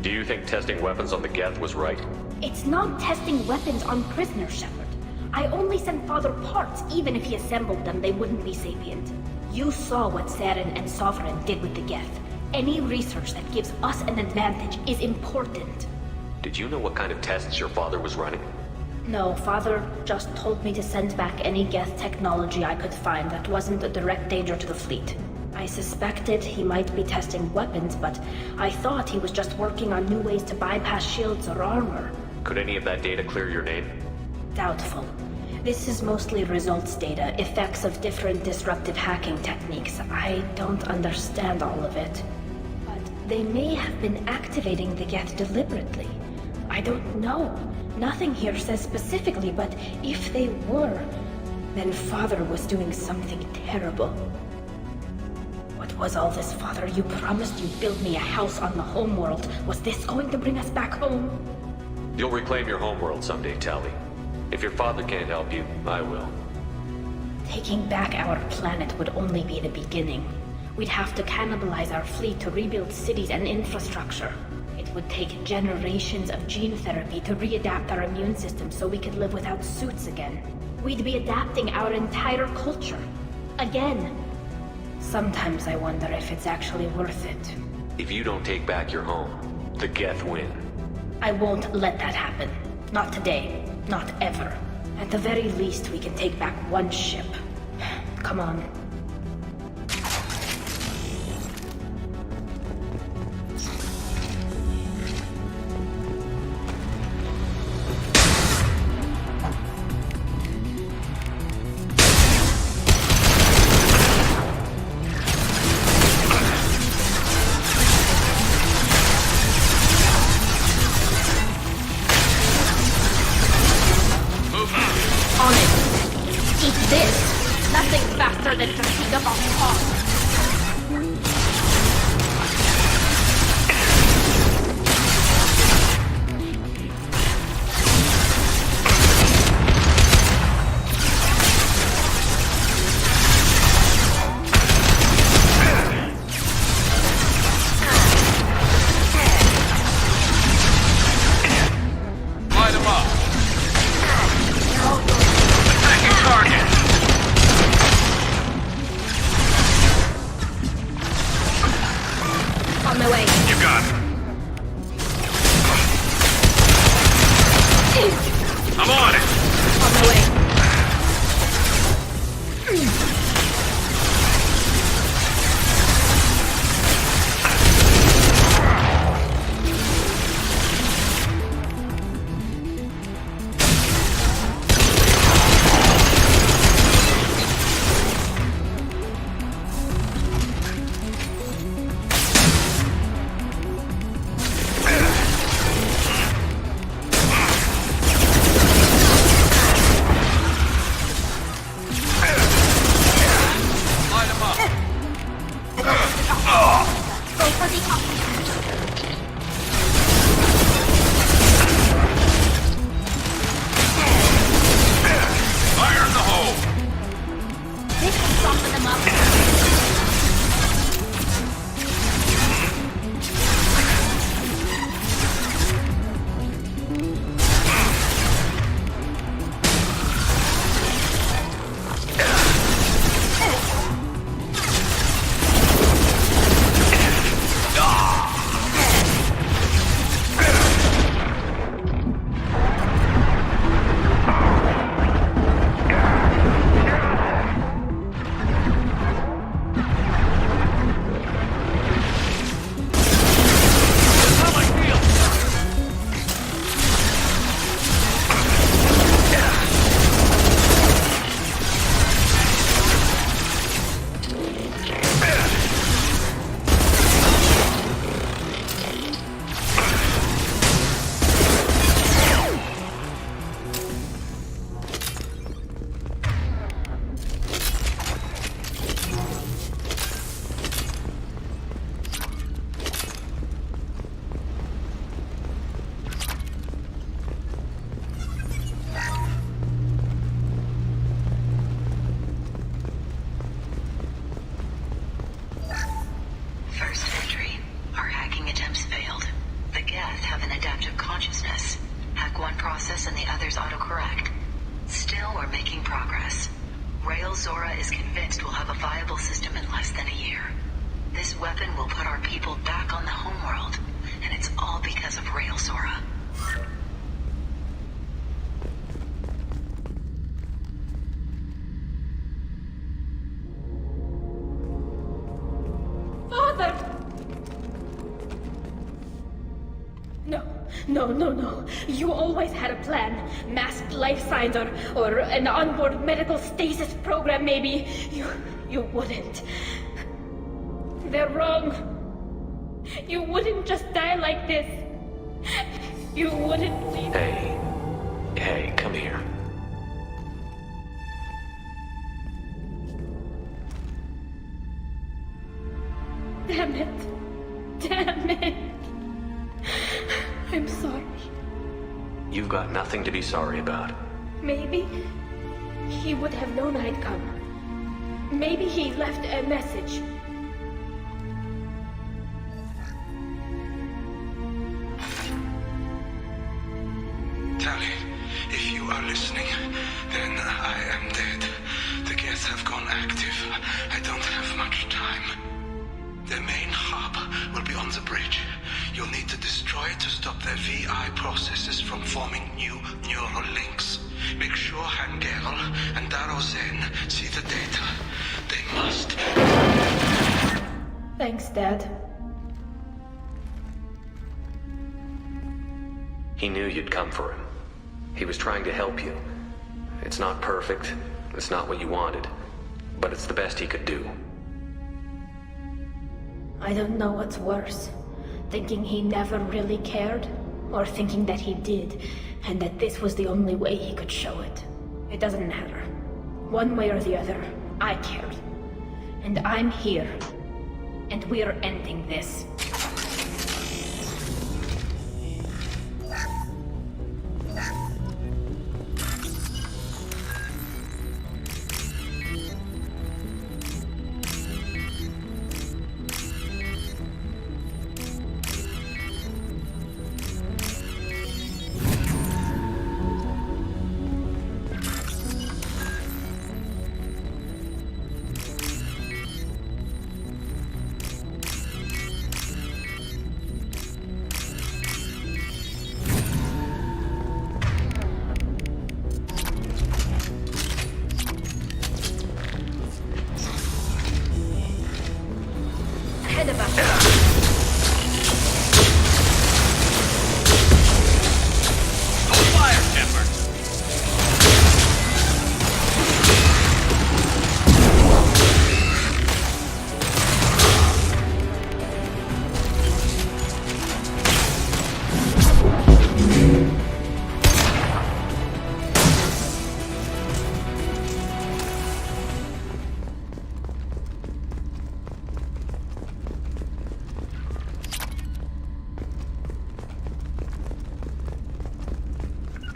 C: Do you think testing weapons on the Geth was right?
B: It's not testing weapons on prisoners, Shepard. I only sent Father parts. Even if he assembled them, they wouldn't be sapient. You saw what Saren and Sovereign did with the Geth. Any research that gives us an advantage is important.
C: Did you know what kind of tests your father was running?
B: No, Father just told me to send back any Geth technology I could find that wasn't a direct danger to the fleet. I suspected he might be testing weapons, but I thought he was just working on new ways to bypass shields or armor.
C: Could any of that data clear your name?
B: Doubtful. This is mostly results data, effects of different disruptive hacking techniques. I don't understand all of it. But they may have been activating the Geth deliberately. I don't know. Nothing here says specifically, but if they were, then Father was doing something terrible. What was all this, Father? You promised you'd build me a house on the homeworld. Was this going to bring us back home?
C: You'll reclaim your homeworld someday, Tali. If your father can't help you, I will.
B: Taking back our planet would only be the beginning. We'd have to cannibalize our fleet to rebuild cities and infrastructure. It would take generations of gene therapy to readapt our immune system so we could live without suits again. We'd be adapting our entire culture. Again. Sometimes I wonder if it's actually worth it.
C: If you don't take back your home, the Geth win.
B: I won't let that happen. Not today. Not ever. At the very least, we can take back one ship. Come on.
L: computer's autocorrect. Still, we're making progress. Rail Zora is convinced we'll have a viable system in less than a year. This weapon will put our people back on the homeworld, and it's all because of Rail Zora.
B: Father! No. You always had a plan. Masked life signs or an onboard medical stasis program, maybe. You wouldn't. They're wrong. You wouldn't just die like this. You wouldn't leave.
C: Hey, come here.
B: Damn it. I'm sorry.
C: You've got nothing to be sorry about.
B: Maybe he would have known I'd come. Maybe he left a message.
K: Tali, if you are listening, then I am dead. The Geth have gone active. I don't have much time. The main hub will be on the bridge. You'll need to destroy it to stop their VI processes from forming new neural links. Make sure Hangerl and Darozen see the data. They must.
B: Thanks, Dad.
C: He knew you'd come for him. He was trying to help you. It's not perfect. It's not what you wanted. But it's the best he could do.
B: I don't know what's worse. Thinking he never really cared, or thinking that he did, and that this was the only way he could show it. It doesn't matter. One way or the other, I cared. And I'm here. And we're ending this.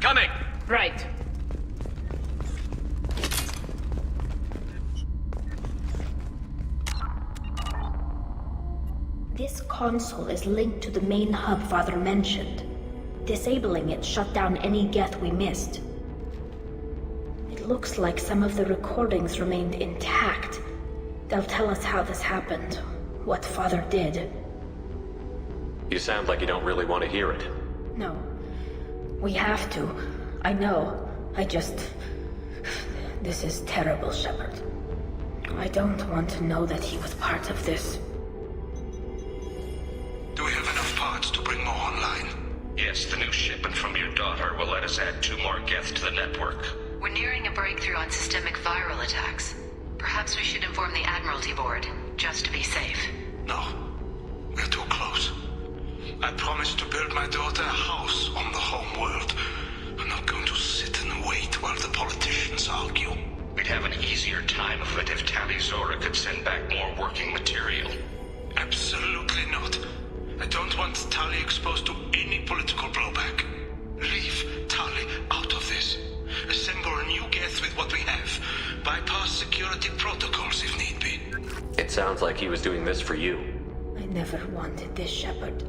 C: Coming!
B: Right. This console is linked to the main hub Father mentioned. Disabling it shut down any Geth we missed. It looks like some of the recordings remained intact. They'll tell us how this happened, what Father did.
C: You sound like you don't really want to hear it.
B: No. We have to. I know. This is terrible, Shepard. I don't want to know that he was part of this.
K: Do we have enough parts to bring more online?
O: Yes, the new shipment from your daughter will let us add 2 more Geth to the network.
L: We're nearing a breakthrough on systemic viral attacks. Perhaps we should inform the Admiralty Board, just to be safe.
K: No. We're too close. I promised to build my daughter a house on the home world. I'm not going to sit and wait while the politicians argue.
O: We'd have an easier time of it if Tali Zora could send back more working material.
K: Absolutely not. I don't want Tali exposed to any political blowback. Leave Tali out of this. Assemble a new Geth with what we have. Bypass security protocols if need be.
C: It sounds like he was doing this for you.
B: I never wanted this, Shepard.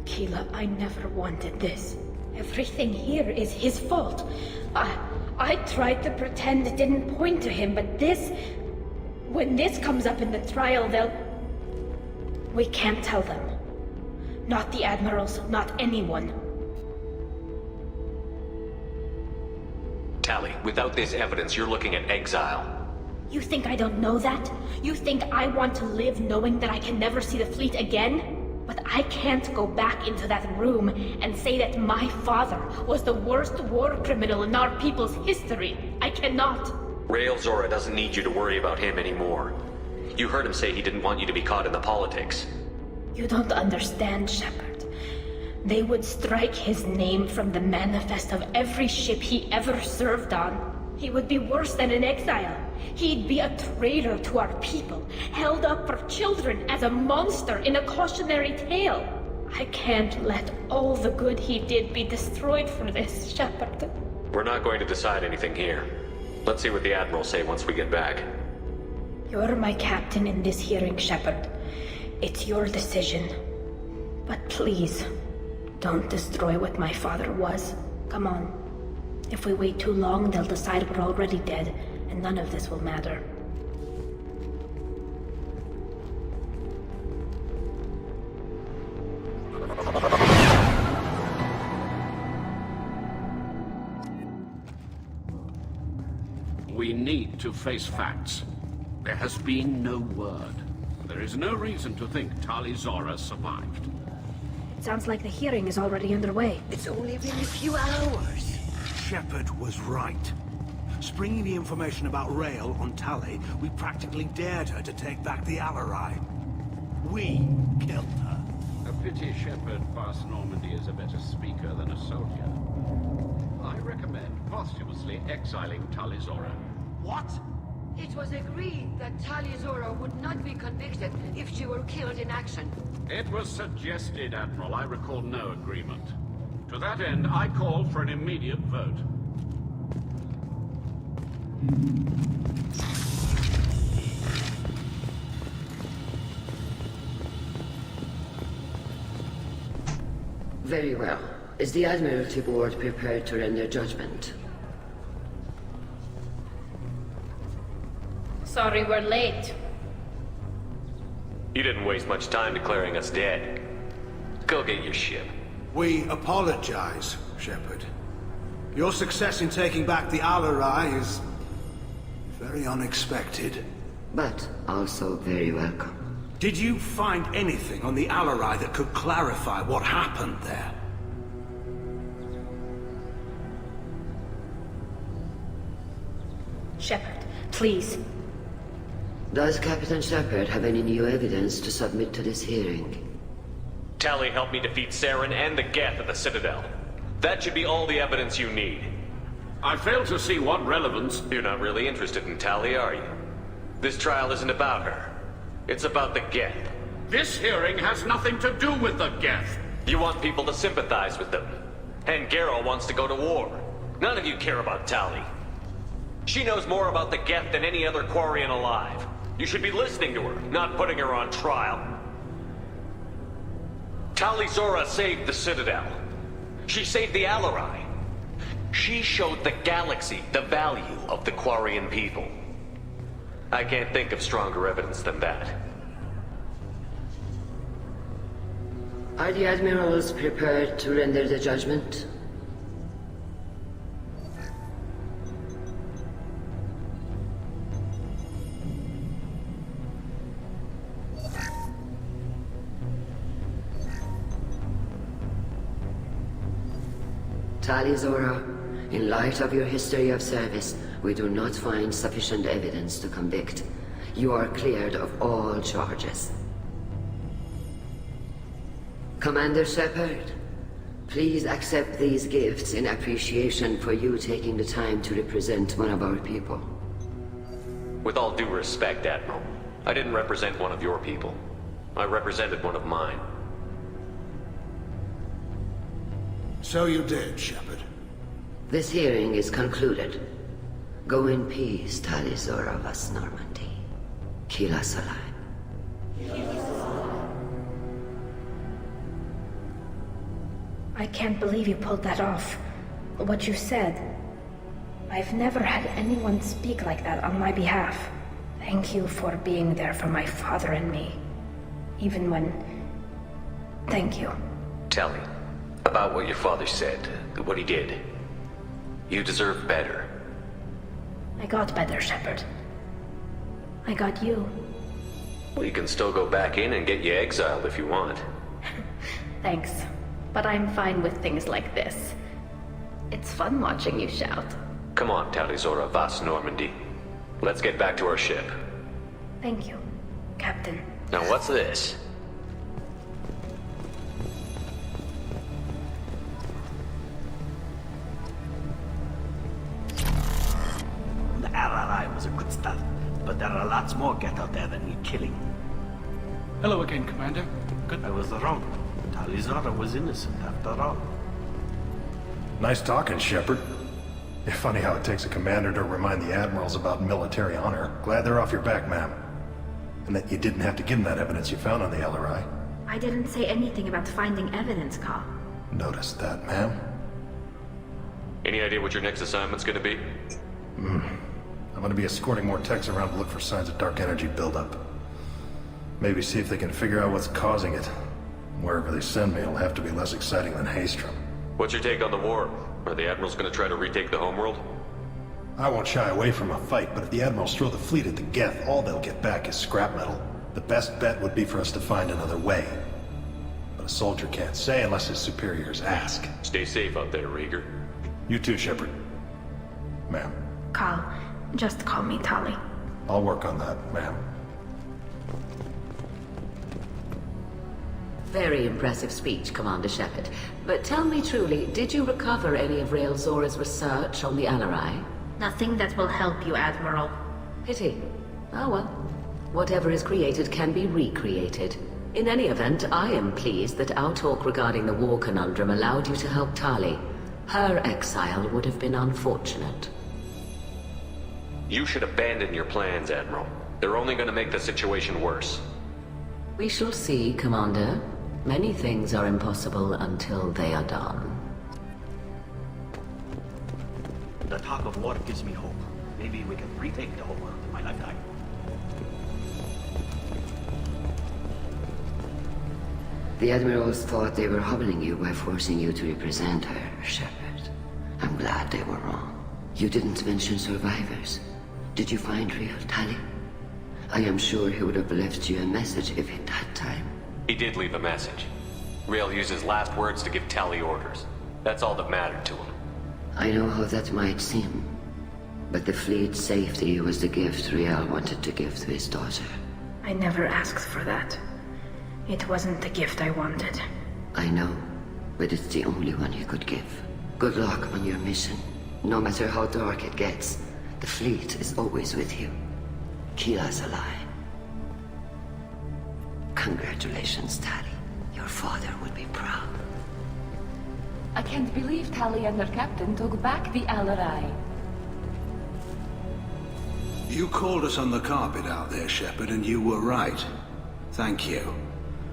B: Keela, I never wanted this. Everything here is his fault. I tried to pretend it didn't point to him, but this... When this comes up in the trial, they'll... We can't tell them. Not the admirals, not anyone.
C: Tali, without this evidence, you're looking at exile.
B: You think I don't know that? You think I want to live knowing that I can never see the fleet again? But I can't go back into that room and say that my father was the worst war criminal in our people's history. I cannot.
C: Rael Zora doesn't need you to worry about him anymore. You heard him say he didn't want you to be caught in the politics.
B: You don't understand, Shepard. They would strike his name from the manifest of every ship he ever served on. He would be worse than an exile. He'd be a traitor to our people, held up for children as a monster in a cautionary tale. I can't let all the good he did be destroyed for this, Shepard.
C: We're not going to decide anything here. Let's see what the Admirals say once we get back.
B: You're my captain in this hearing, Shepard. It's your decision. But please, don't destroy what my father was. Come on. If we wait too long, they'll decide we're already dead, and none of this will matter.
J: We need to face facts. There has been no word. There is no reason to think Tali Zora survived.
B: It sounds like the hearing is already underway.
I: It's only been a few hours.
K: Shepard was right. Springing the information about Rael on Tali, we practically dared her to take back the Alarai. We killed her.
J: A pity Shepard past Normandy is a better speaker than a soldier. I recommend posthumously exiling Tali Zora.
I: What? It was agreed that Tali Zora would not be convicted if she were killed in action.
J: It was suggested, Admiral. I recall no agreement. To that end, I call for an immediate vote.
I: Very well. Is the Admiralty Board prepared to render judgment?
B: Sorry we're late.
C: You didn't waste much time declaring us dead. Go get your ship.
K: We apologize, Shepard. Your success in taking back the Alarai is very unexpected.
I: But also very welcome.
K: Did you find anything on the Alarai that could clarify what happened there?
B: Shepard, please.
I: Does Captain Shepard have any new evidence to submit to this hearing?
C: Tali helped me defeat Saren and the Geth at the Citadel. That should be all the evidence you need.
J: I fail to see what relevance...
C: You're not really interested in Tali, are you? This trial isn't about her. It's about the Geth.
J: This hearing has nothing to do with the Geth.
C: You want people to sympathize with them. And Garrow wants to go to war. None of you care about Tali. She knows more about the Geth than any other Quarian alive. You should be listening to her, not putting her on trial. Tali Zora saved the Citadel. She saved the Alarai. She showed the galaxy the value of the Quarian people. I can't think of stronger evidence than that.
I: Are the Admirals prepared to render the judgment? Tali Zora, in light of your history of service, we do not find sufficient evidence to convict. You are cleared of all charges. Commander Shepard, please accept these gifts in appreciation for you taking the time to represent one of our people.
C: With all due respect, Admiral, I didn't represent one of your people. I represented one of mine.
K: So you did, Shepard.
I: This hearing is concluded. Go in peace, Tali Zora vas Normandy. Kila Salai.
B: I can't believe you pulled that off. What you said. I've never had anyone speak like that on my behalf. Thank you for being there for my father and me. Even when... Thank you.
C: Tally, about what your father said, what he did. You deserve better.
B: I got better, Shepard. I got you.
C: Well, you can still go back in and get you exiled if you want.
B: Thanks. But I'm fine with things like this. It's fun watching you shout.
C: Come on, Tally Zora Vas Normandy. Let's get back to our ship.
B: Thank you, Captain.
C: Now what's this?
H: The RRI was a good start, but there are lots more Geth out there that need killing.
M: Hello again, Commander. Good.
H: I was wrong. Tali Zora was innocent after all.
N: Nice talking, Shepard. It's funny how it takes a commander to remind the admirals about military honor. Glad they're off your back, ma'am. And that you didn't have to give them that evidence you found on the LRI.
B: I didn't say anything about finding evidence, Carl.
N: Noticed that, ma'am.
C: Any idea what your next assignment's gonna be?
N: I'm gonna be escorting more techs around to look for signs of dark energy buildup. Maybe see if they can figure out what's causing it. Wherever they send me, it'll have to be less exciting than Haystrom.
C: What's your take on the war? Are the admirals gonna try to retake the homeworld?
N: I won't shy away from a fight, but if the admirals throw the fleet at the Geth, all they'll get back is scrap metal. The best bet would be for us to find another way. But a soldier can't say unless his superiors ask.
C: Stay safe out there, Rieger.
N: You too, Shepard. Ma'am.
B: Carl, just call me Tali.
N: I'll work on that, ma'am.
I: Very impressive speech, Commander Shepard. But tell me truly, did you recover any of Rael Zora's research on the Alarai?
B: Nothing that will help you, Admiral.
I: Pity. Oh well. Whatever is created can be recreated. In any event, I am pleased that our talk regarding the war conundrum allowed you to help Tali. Her exile would have been unfortunate.
C: You should abandon your plans, Admiral. They're only gonna make the situation worse.
I: We shall see, Commander. Many things are impossible until they are done.
H: The talk of war gives me hope. Maybe we can retake the whole world in my lifetime.
I: The Admirals thought they were humbling you by forcing you to represent her, Shepard. I'm glad they were wrong. You didn't mention survivors. Did you find real Tali? I am sure he would have left you a message if he'd had time.
C: He did leave a message. Rael used his last words to give Tali orders. That's all that mattered to him.
I: I know how that might seem, but the fleet's safety was the gift Rael wanted to give to his daughter.
B: I never asked for that. It wasn't the gift I wanted.
I: I know, but it's the only one you could give. Good luck on your mission. No matter how dark it gets, the fleet is always with you. Keep us alive. Congratulations, Tali. Your father would be proud.
G: I can't believe Tali and her captain took back the Alarai.
K: You called us on the carpet out there, Shepard, and you were right. Thank you.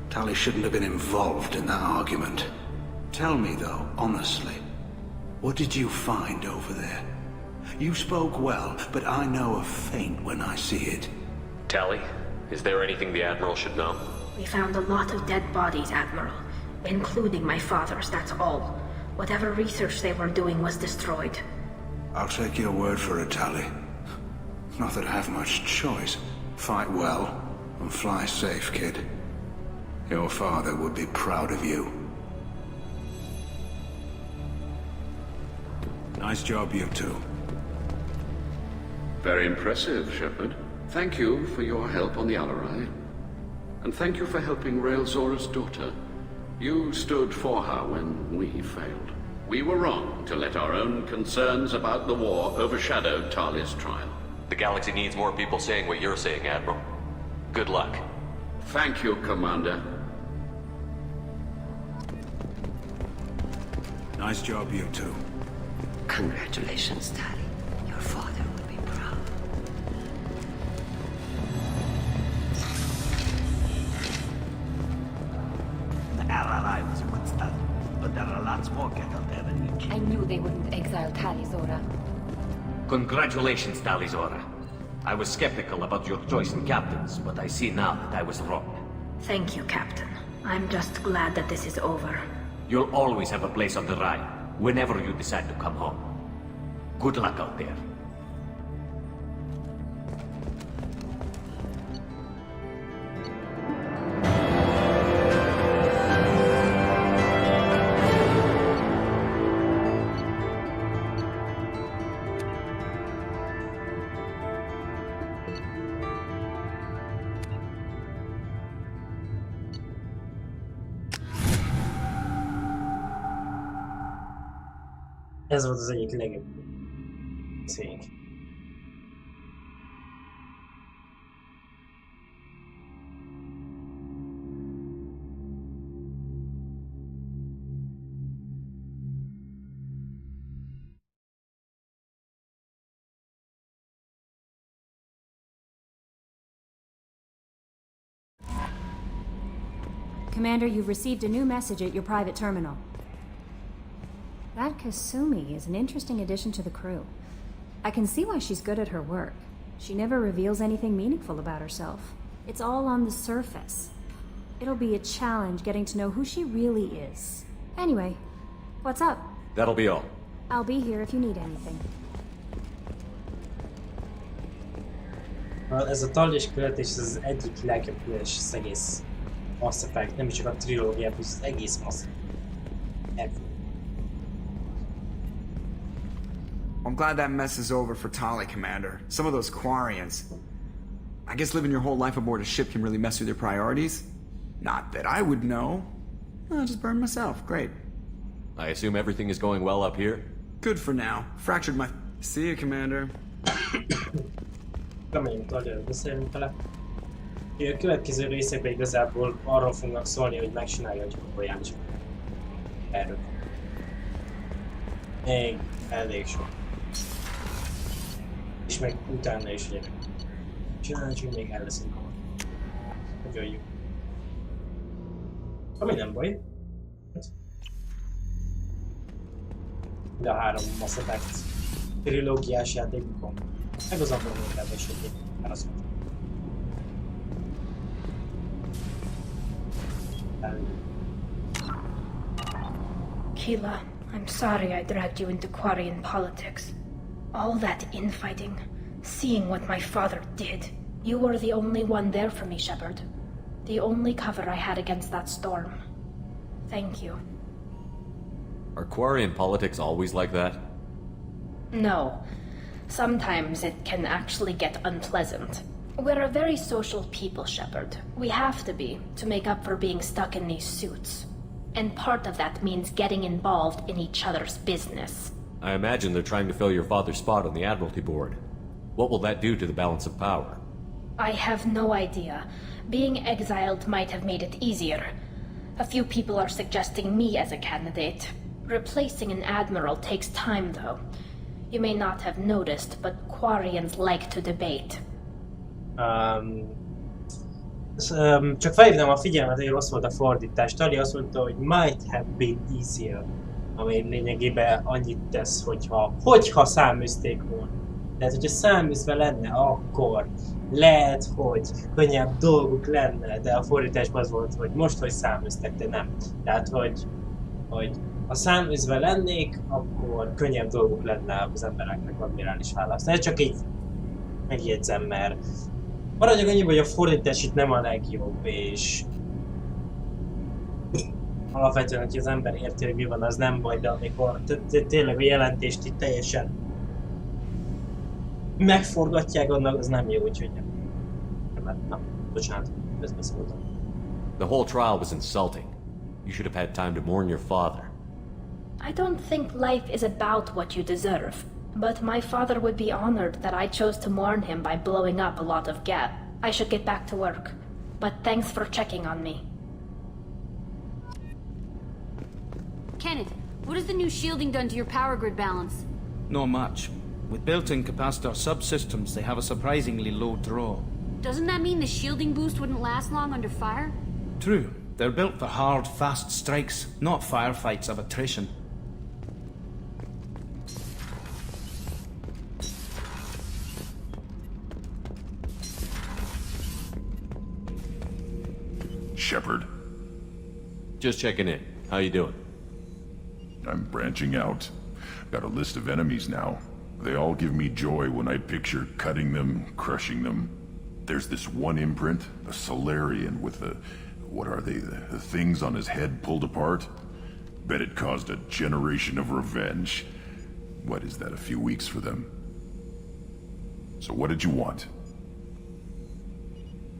K: Tali shouldn't have been involved in that argument. Tell me, though, honestly, what did you find over there? You spoke well, but I know a feint when I see it.
C: Tali, is there anything the Admiral should know?
B: We found a lot of dead bodies, Admiral. Including my father's, that's all. Whatever research they were doing was destroyed.
K: I'll take your word for it, Tali. Not that I have much choice. Fight well, and fly safe, kid. Your father would be proud of you. Nice job, you two.
J: Very impressive, Shepard. Thank you for your help on the Alarai. And thank you for helping Rael Zora's daughter. You stood for her when we failed. We were wrong to let our own concerns about the war overshadow Tali's trial.
C: The galaxy needs more people saying what you're saying, Admiral. Good luck.
J: Thank you, Commander.
K: Nice job, you two.
I: Congratulations, Tali. Your father would be proud.
H: The RRI was a good start, but there are lots more Geth out there than you
D: I knew they wouldn't exile Tali Zora.
F: Congratulations, Tali Zora. I was skeptical about your choice in captains, but I see now that I was wrong.
B: Thank you, Captain. I'm just glad that this is over.
F: You'll always have a place on the Rhine, whenever you decide to come home. Good luck out there.
A: Ez volt az egyik legjobb cég.
D: Commander, you've received a new message at your private terminal. That Kasumi is an interesting addition to the crew. I can see why she's good at her work. She never reveals anything meaningful about herself. It's all on the surface. It'll be a challenge getting to know who she really is. Anyway, what's up?
C: That'll be all.
D: I'll be here if you need anything.
A: Ez a Tali-s küldetés az egyik legjobb küldetés az egész Mass Effect, nem csak a trilógiában, az egész Mass Effect.
P: I'm glad that mess is over for Tali, Commander. Some of those Quarians. I guess living your whole life aboard a ship can really mess with your priorities. Not that I would know. I'll just burn myself. Great.
C: I assume everything is going well up here?
P: Good for now. Fractured my... See you, Commander.
A: Bemegyünk Taliról, beszélünk vele. A következő részekben igazából arról fognak szólni, hogy megcsinálja a gyilkolját. Erről. Még elég sok. És meg utána is ugye csinálni, csak még el leszünk. Nagyon jó. Ami nem baj. De a 3 Mass Effect trilógiás játékban. Meg az Andromedában is egyébként az volt.
B: Keela, I'm sorry I dragged you into Quarian politics. All that infighting, seeing what my father did. You were the only one there for me, Shepard. The only cover I had against that storm. Thank you.
C: Are Quarian politics always like that?
B: No. Sometimes it can actually get unpleasant. We're a very social people, Shepard. We have to be, to make up for being stuck in these suits. And part of that means getting involved in each other's business.
C: I imagine they're trying to fill your father's spot on the Admiralty Board. What will that do to the balance of power?
B: I have no idea. Being exiled might have made it easier. A few people are suggesting me as a candidate. Replacing an admiral takes time, though. You may not have noticed, but Quarians like to debate.
A: Csak felhívnám a figyelmet, hogy rossz volt a fordítás. Tali azt mondta, hogy might have been easier, ami lényegében annyit tesz, hogyha száműzték volna. Tehát, hogyha száműzve lenne, akkor lehet, hogy könnyebb dolguk lenne, de a fordításban az volt, hogy most, hogy száműztek, de nem. Tehát, hogy ha száműzve lennék, akkor könnyebb dolguk lenne az embereknek admirális választani. Csak így megjegyzem, mert maradjak annyiba, hogy a fordítás itt nem a legjobb, és alapvetően, hogy az ember érti, hogy mi van, az nem baj, de amikor tényleg a jelentést itt teljesen megforgatják, annak az nem jó, úgyhogy na, bocsánat, ezt beszéltem.
C: The whole trial was insulting. You should have had time to mourn your father.
B: I don't think life is about what you deserve, but my father would be honored that I chose to mourn him by blowing up a lot of gas. I should get back to work, but thanks for checking on me.
Q: Kenneth, what has the new shielding done to your power grid balance?
R: Not much. With built-in capacitor subsystems, they have a surprisingly low draw.
Q: Doesn't that mean the shielding boost wouldn't last long under fire?
R: True, They're built for hard, fast strikes, not firefights of attrition.
S: Shepard.
C: Just checking in. How you doing?
S: I'm branching out. Got a list of enemies now. They all give me joy when I picture cutting them, crushing them. There's this one imprint, a Solarian with the... what are they? The things on his head pulled apart? Bet it caused a generation of revenge. What is that, a few weeks for them? So what did you want?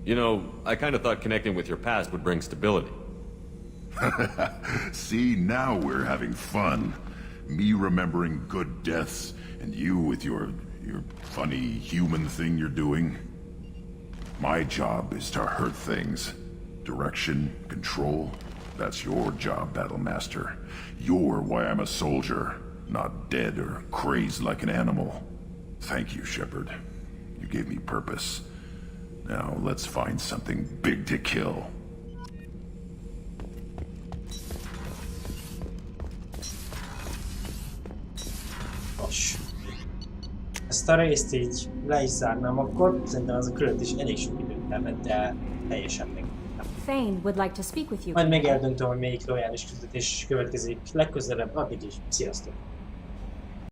C: You know, I kind of thought connecting with your past would bring stability.
S: See, now we're having fun. Me remembering good deaths, and you with your funny human thing you're doing. My job is to hurt things. Direction, control, that's your job, Battlemaster. You're why I'm a soldier, not dead or crazed like an animal. Thank you, Shepard. You gave me purpose. Now let's find something big to kill.
A: Nos. Ezt a részt így le is zárnám, akkor szerintem az a külön is elég sok időt elvett, de teljesen meg.
D: Thane would like to speak with you.
A: Majd még eldöntöm, hogy melyik lojális küldetés következik legközelebb, addig is. Sziasztok!